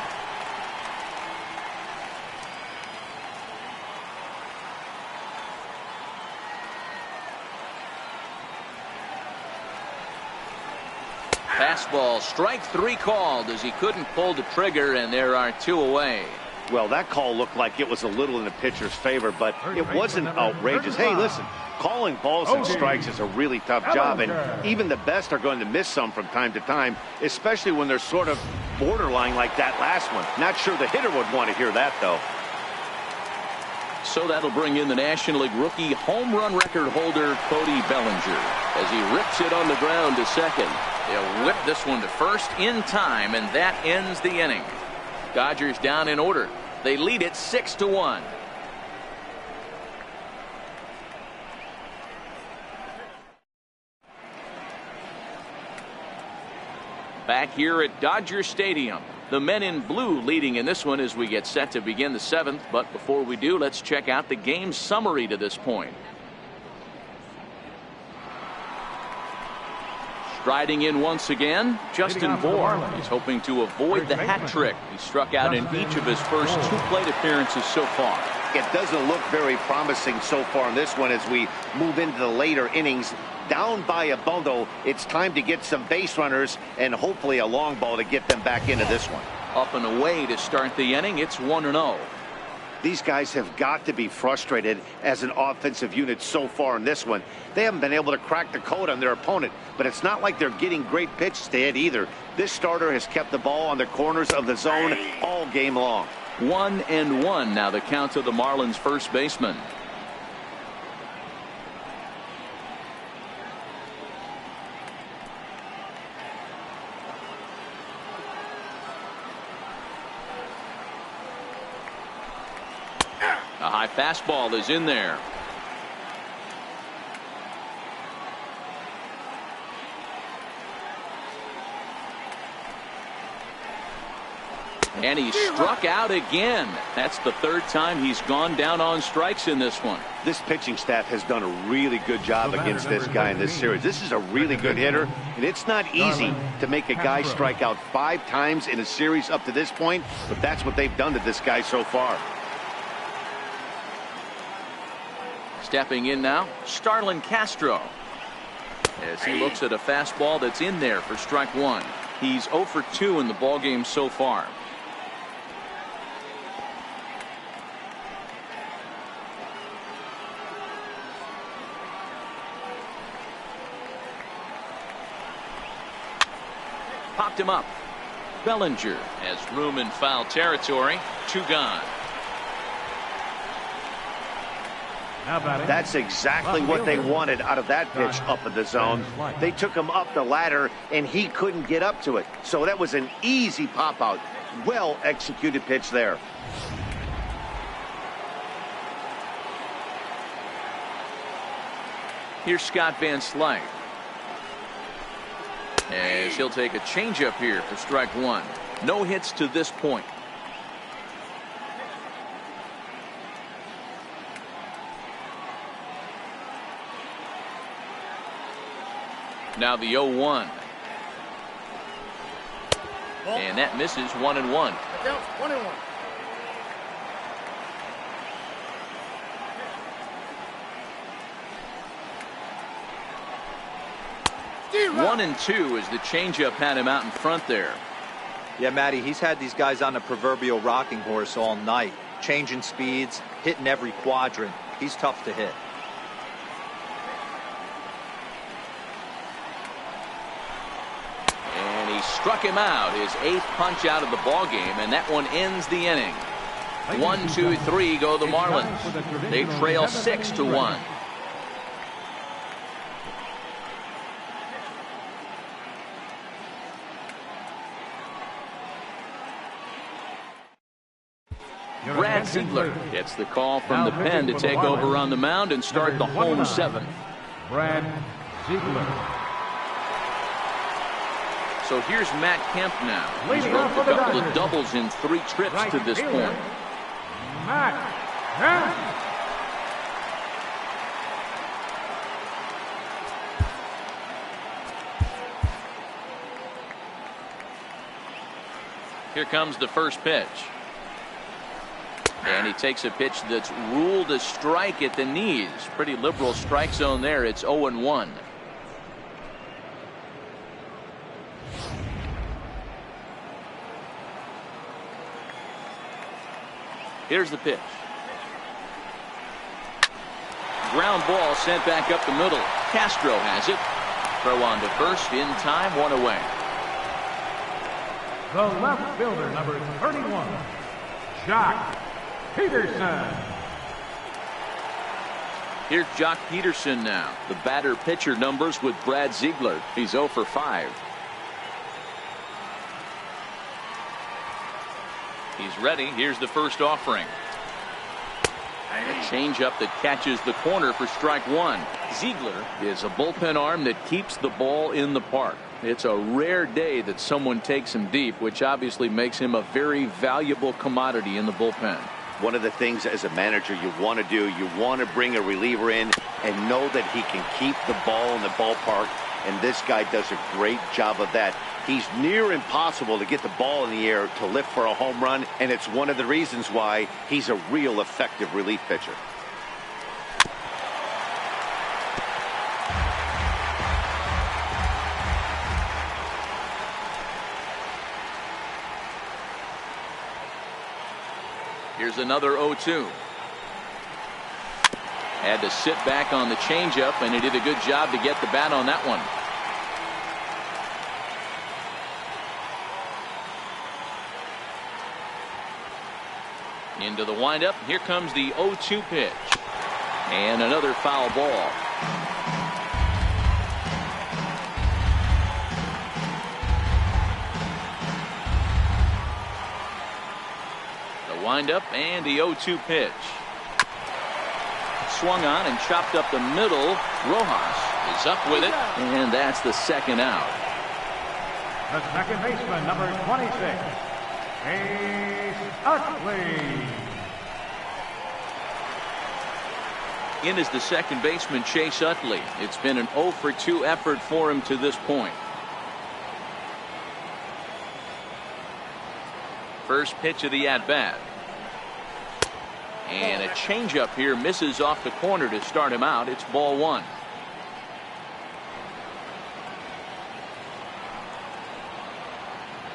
Fastball, strike 3 called as he couldn't pull the trigger, and there are 2 away. Well, that call looked like it was a little in the pitcher's favor, but it wasn't outrageous. Hey, listen, calling balls and strikes is a really tough job, and even the best are going to miss some from time to time, especially when they're sort of borderline like that last one. Not sure the hitter would want to hear that, though. So that'll bring in the National League rookie home run record holder, Cody Bellinger, as he rips it on the ground to second. They'll whip this one to first in time, and that ends the inning. Dodgers down in order. They lead it 6-1. Back here at Dodger Stadium, the men in blue leading in this one as we get set to begin the 7th. But before we do, let's check out the game summary to this point. Striding in once again, Justin Bour. He's hoping to avoid the hat trick. He struck out in each of his first 2 plate appearances so far. It doesn't look very promising so far in this one as we move into the later innings. Down by a bundle, it's time to get some base runners and hopefully a long ball to get them back into this one. Up and away to start the inning. It's 1-0. These guys have got to be frustrated as an offensive unit so far in this one. They haven't been able to crack the code on their opponent, but it's not like they're getting great pitches to hit either. This starter has kept the ball on the corners of the zone all game long. 1-1 now the count to the Marlins first baseman. A high fastball is in there. And he struck out again. That's the 3rd time he's gone down on strikes in this one. This pitching staff has done a really good job against this guy in this series. This is a really good hitter, and it's not easy to make a guy strike out 5 times in a series up to this point, but that's what they've done to this guy so far. Stepping in now, Starlin Castro, as he looks at a fastball that's in there for strike 1. He's 0 for 2 in the ballgame so far. Popped him up. Bellinger has room in foul territory. 2 gone. That's exactly what they wanted out of that pitch up in the zone. They took him up the ladder, and he couldn't get up to it. So that was an easy pop-out. Well-executed pitch there. Here's Scott Van Slyke, as he'll take a changeup here for strike 1. No hits to this point. Now the 0-1. And that misses. 1-1. 1-1. 1-2 as the changeup had him out in front there. Yeah, Matty, he's had these guys on the proverbial rocking horse all night, changing speeds, hitting every quadrant. He's tough to hit. And he struck him out, his 8th punch out of the ballgame, and that one ends the inning. 1, 2, 3 go the Marlins. They trail 6-1. Brad Ziegler gets the call from the pen to take over on the mound and start the home 7th. Brad Ziegler. So here's Matt Kemp now. He's roped a couple of doubles in 3 trips to this point. Matt Kemp. Here comes the first pitch. And he takes a pitch that's ruled a strike at the knees. Pretty liberal strike zone there. It's 0-1. Here's the pitch. Ground ball sent back up the middle. Castro has it. Throw on to first in time, 1 away. The left fielder, number 31, Jock Peterson. Here's Jock Peterson now. The batter-pitcher numbers with Brad Ziegler. He's 0 for 5. He's ready. Here's the first offering. A changeup that catches the corner for strike 1. Ziegler is a bullpen arm that keeps the ball in the park. It's a rare day that someone takes him deep, which obviously makes him a very valuable commodity in the bullpen. One of the things as a manager you want to do, you want to bring a reliever in and know that he can keep the ball in the ballpark, and this guy does a great job of that. He's near impossible to get the ball in the air to lift for a home run, and it's one of the reasons why he's a real effective relief pitcher. Here's another 0-2. Had to sit back on the changeup, and he did a good job to get the bat on that one. Into the windup. Here comes the 0-2 pitch. And another foul ball. The windup and the 0-2 pitch. Swung on and chopped up the middle. Rojas is up with it, and that's the second out. The second baseman, number 26, Ace Utley. In is the second baseman, Chase Utley. It's been an 0 for 2 effort for him to this point. First pitch of the at-bat. And a changeup here misses off the corner to start him out. It's ball 1.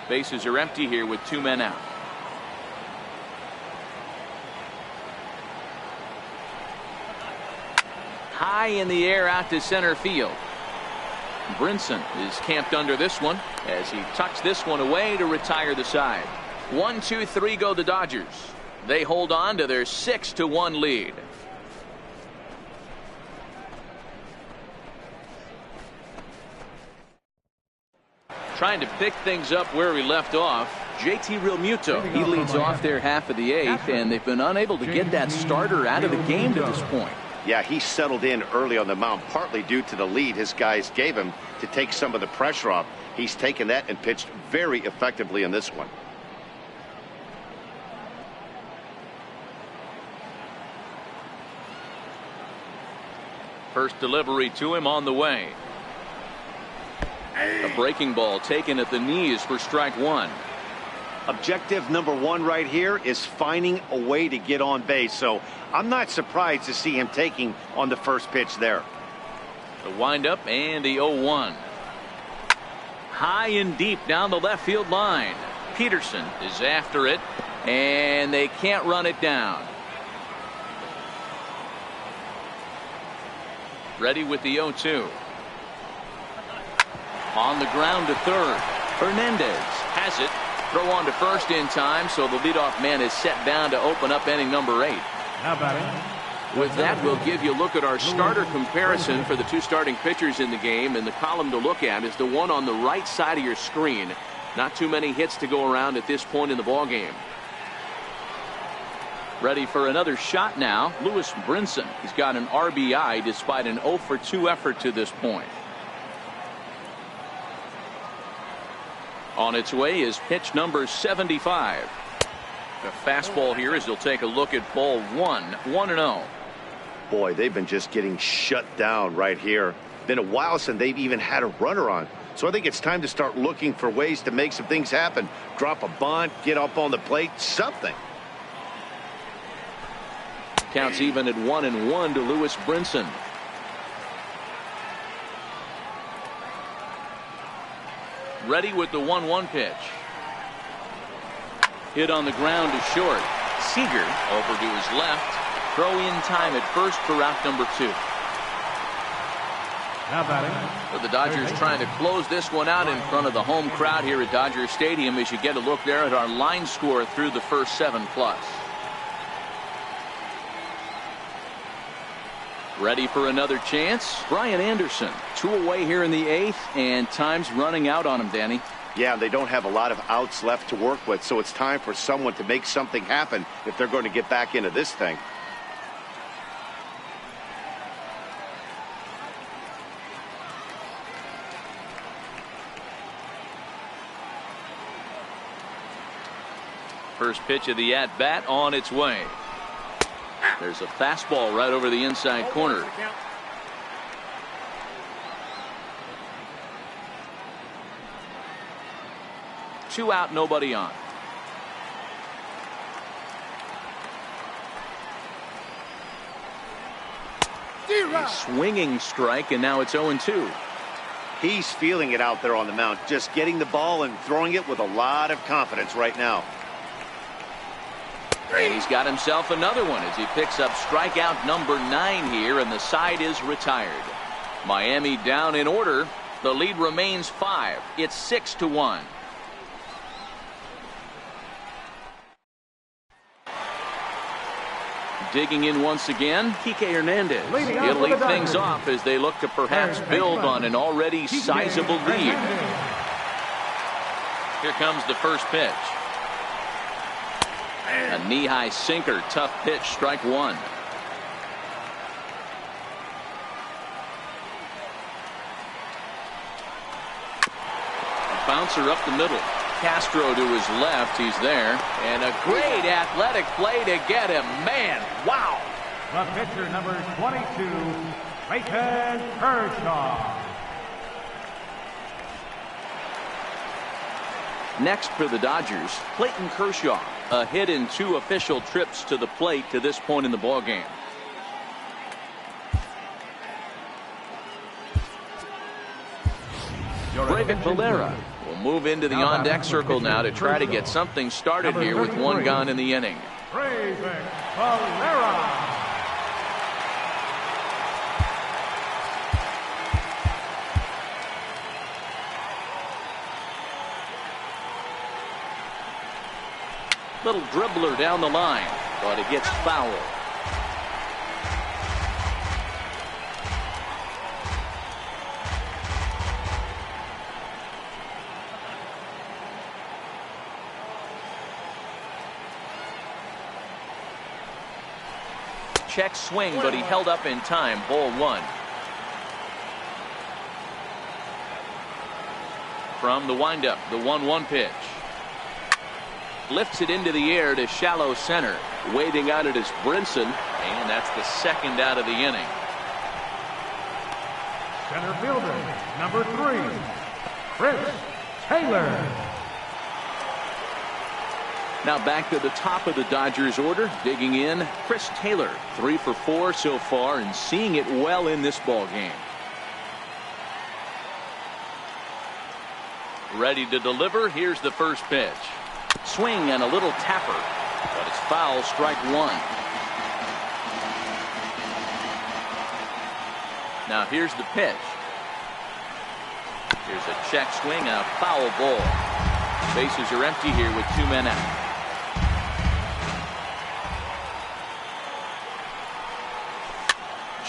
Bases are empty here with 2 men out. High in the air out to center field. Brinson is camped under this one as he tucks this one away to retire the side. 1, 2, 3 go the Dodgers. They hold on to their 6-1 lead. Trying to pick things up where we left off. JT Realmuto, he leads off their half of the 8th, and they've been unable to get that starter out of the game to this point. Yeah, he settled in early on the mound, partly due to the lead his guys gave him to take some of the pressure off. He's taken that and pitched very effectively in this one. First delivery to him on the way. A breaking ball taken at the knees for strike 1. Objective number 1 right here is finding a way to get on base. So I'm not surprised to see him taking on the first pitch there. The windup and the 0-1. High and deep down the left field line. Peterson is after it, and they can't run it down. Ready with the 0-2. On the ground to third. Hernandez has it. Throw on to first in time, so the leadoff man is set down to open up inning number 8. How about it? With that, we'll give you a look at our starter comparison for the 2 starting pitchers in the game, and the column to look at is the one on the right side of your screen. Not too many hits to go around at this point in the ballgame. Ready for another shot now. Lewis Brinson. He's got an RBI despite an 0 for 2 effort to this point. On its way is pitch number 75. A fastball here as he'll take a look at ball 1. 1-0. Boy, they've been just getting shut down right here. Been a while since they've even had a runner on. So I think it's time to start looking for ways to make some things happen. Drop a bunt, get up on the plate, something. Counts even at 1-1 to Lewis Brinson. Ready with the 1-1 pitch. Hit on the ground to short. Seager over to his left. Throw in time at first for out number 2. Now batting. So the Dodgers trying to close this one out in front of the home crowd here at Dodger Stadium as you get a look there at our line score through the first 7+. Ready for another chance? Brian Anderson, 2 away here in the 8th, and time's running out on him, Danny. Yeah, they don't have a lot of outs left to work with, so it's time for someone to make something happen if they're going to get back into this thing. First pitch of the at-bat on its way. There's a fastball right over the inside corner. Two out, nobody on. A swinging strike, and now it's 0-2. He's feeling it out there on the mound, just getting the ball and throwing it with a lot of confidence right now. And he's got himself another one as he picks up strikeout number 9 here, and the side is retired. Miami down in order. The lead remains 5. It's 6-1. Digging in once again, Kike Hernandez. He'll lead things off as they look to perhaps build on an already sizable lead. Here comes the first pitch. A knee-high sinker, tough pitch, strike 1. A bouncer up the middle. Castro to his left, he's there, and a great athletic play to get him. Man, wow. The pitcher, number 22, Clayton Kershaw. Next for the Dodgers, Clayton Kershaw. A hit in 2 official trips to the plate to this point in the ballgame. Brayvic Valera will move into the on-deck circle now to try to get something started here with 1 gone in the inning. Brayvic Valera. Little dribbler down the line, but it gets foul. Check swing, but he held up in time. Ball 1. From the windup, the 1-1 pitch. Lifts it into the air to shallow center. Waiting on it is Brinson, and that's the 2nd out of the inning. Center fielder, number 3, Chris Taylor. Now back to the top of the Dodgers order. Digging in, Chris Taylor, 3 for 4 so far, and seeing it well in this ball game. Ready to deliver. Here's the first pitch. Swing and a little tapper, but it's foul, strike 1. Now here's the pitch. Here's a check swing and a foul ball. Bases are empty here with 2 men out.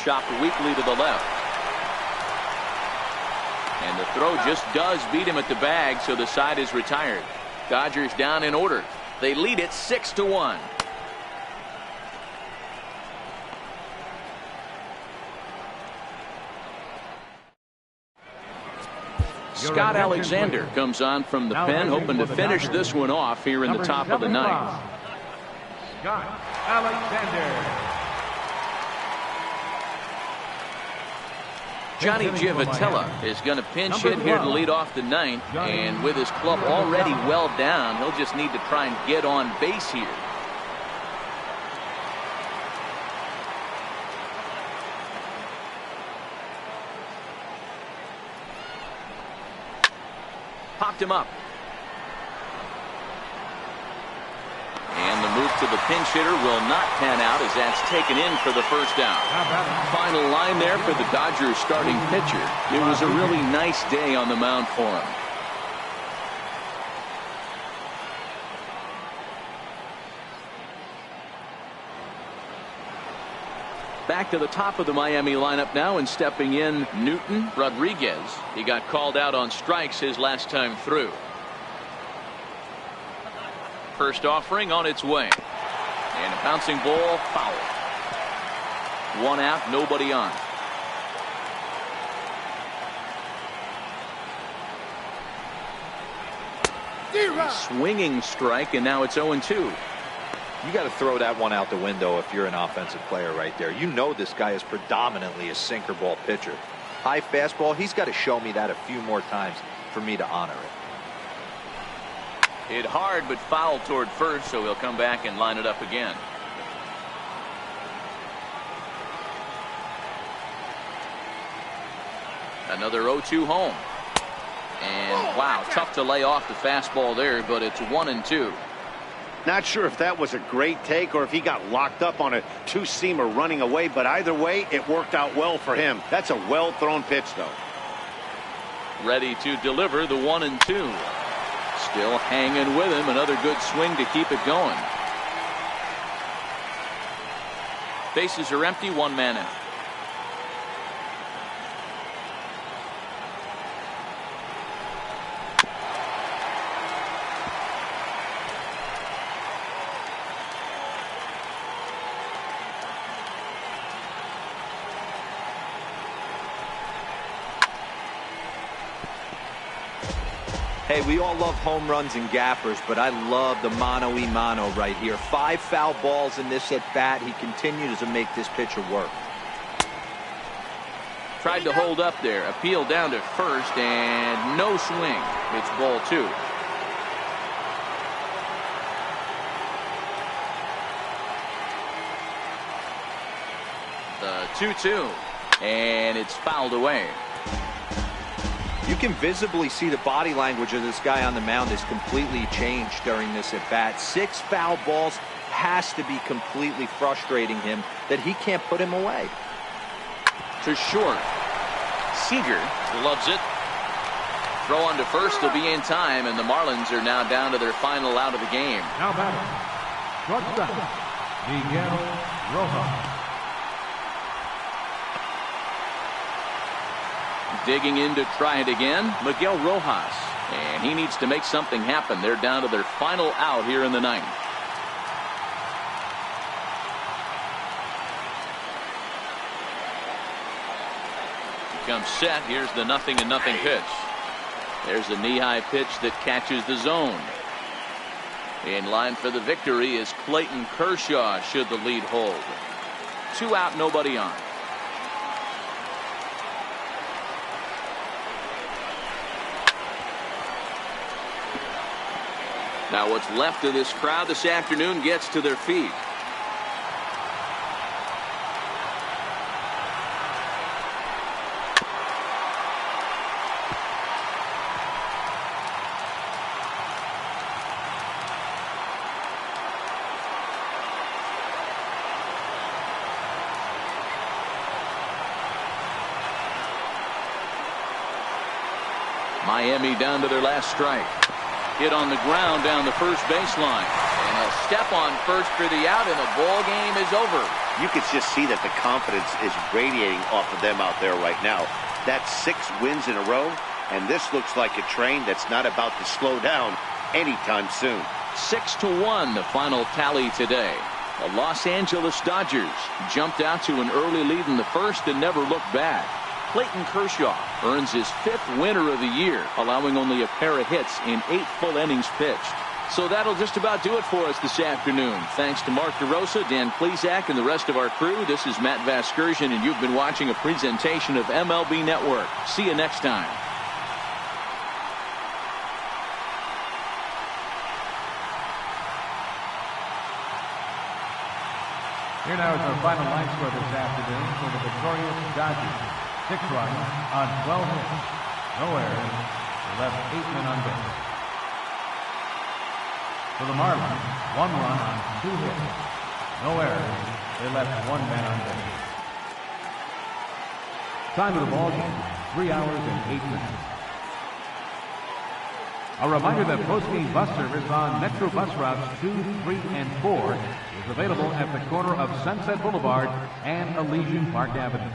Chopped weakly to the left. And the throw just does beat him at the bag, so the side is retired. Dodgers down in order. They lead it 6-1. Scott Alexander comes on from the pen, hoping to finish this one off here in the top of the 9th. Scott Alexander. Johnny Giavotella is going to pinch hit here to lead off the 9th, and with his club already well down, he'll just need to try and get on base here. Popped him up. And the move to the pinch hitter will not pan out as that's taken in for the first down. Final line there for the Dodgers starting pitcher. It was a really nice day on the mound for him. Back to the top of the Miami lineup now, and stepping in, Newton Rodriguez. He got called out on strikes his last time through. First offering on its way. And a bouncing ball, foul. One out, nobody on. A swinging strike, and now it's 0-2. You got to throw that one out the window if you're an offensive player right there. You know this guy is predominantly a sinker ball pitcher. High fastball, he's got to show me that a few more times for me to honor it. Hit hard but foul toward first, so he'll come back and line it up again. Another 0-2 home. And wow, tough to lay off the fastball there, but it's 1-2. Not sure if that was a great take or if he got locked up on a two-seamer running away, but either way, it worked out well for him. That's a well-thrown pitch, though. Ready to deliver the 1-2. Still hanging with him. Another good swing to keep it going. Bases are empty, one man out. Hey, we all love home runs and gappers, but I love the mano-y-mano right here. 5 foul balls in this at-bat. He continues to make this pitcher work. Tried to hold up there. Appeal down to first, and no swing. It's ball 2. The 2-2. And it's fouled away. You can visibly see the body language of this guy on the mound is completely changed during this at-bat. 6 foul balls has to be completely frustrating him that he can't put him away. To short. Seager loves it. Throw on to first will be in time, and the Marlins are now down to their final out of the game. Now batting, shortstop, Miguel Rojas. Digging in to try it again, Miguel Rojas. And he needs to make something happen. They're down to their final out here in the 9th. Comes set. Here's the 0-0 pitch. There's the knee-high pitch that catches the zone. In line for the victory is Clayton Kershaw should the lead hold. 2 out, nobody on. Now what's left of this crowd this afternoon gets to their feet. Miami down to their last strike. Hit on the ground down the first baseline. And he'll step on first for the out, and the ball game is over. You could just see that the confidence is radiating off of them out there right now. That's 6 wins in a row, and this looks like a train that's not about to slow down anytime soon. 6-1 the final tally today. The Los Angeles Dodgers jumped out to an early lead in the first and never looked back. Clayton Kershaw earns his 5th winner of the year, allowing only a pair of hits in 8 full innings pitched. So that'll just about do it for us this afternoon. Thanks to Mark DeRosa, Dan Plesac, and the rest of our crew. This is Matt Vasgersian, and you've been watching a presentation of MLB Network. See you next time. Here now is our final line score this afternoon for the victorious Dodgers. 6 runs on 12 hits. No errors. Left 8 men on base. For the Marlins, 1 run on 2 hits. No errors. They left 1 man on base. Time of the ball game, 3 hours and 8 minutes. A reminder that post-game bus service on Metro bus routes 2, 3, and 4 is available at the corner of Sunset Boulevard and Elysian Park Avenue.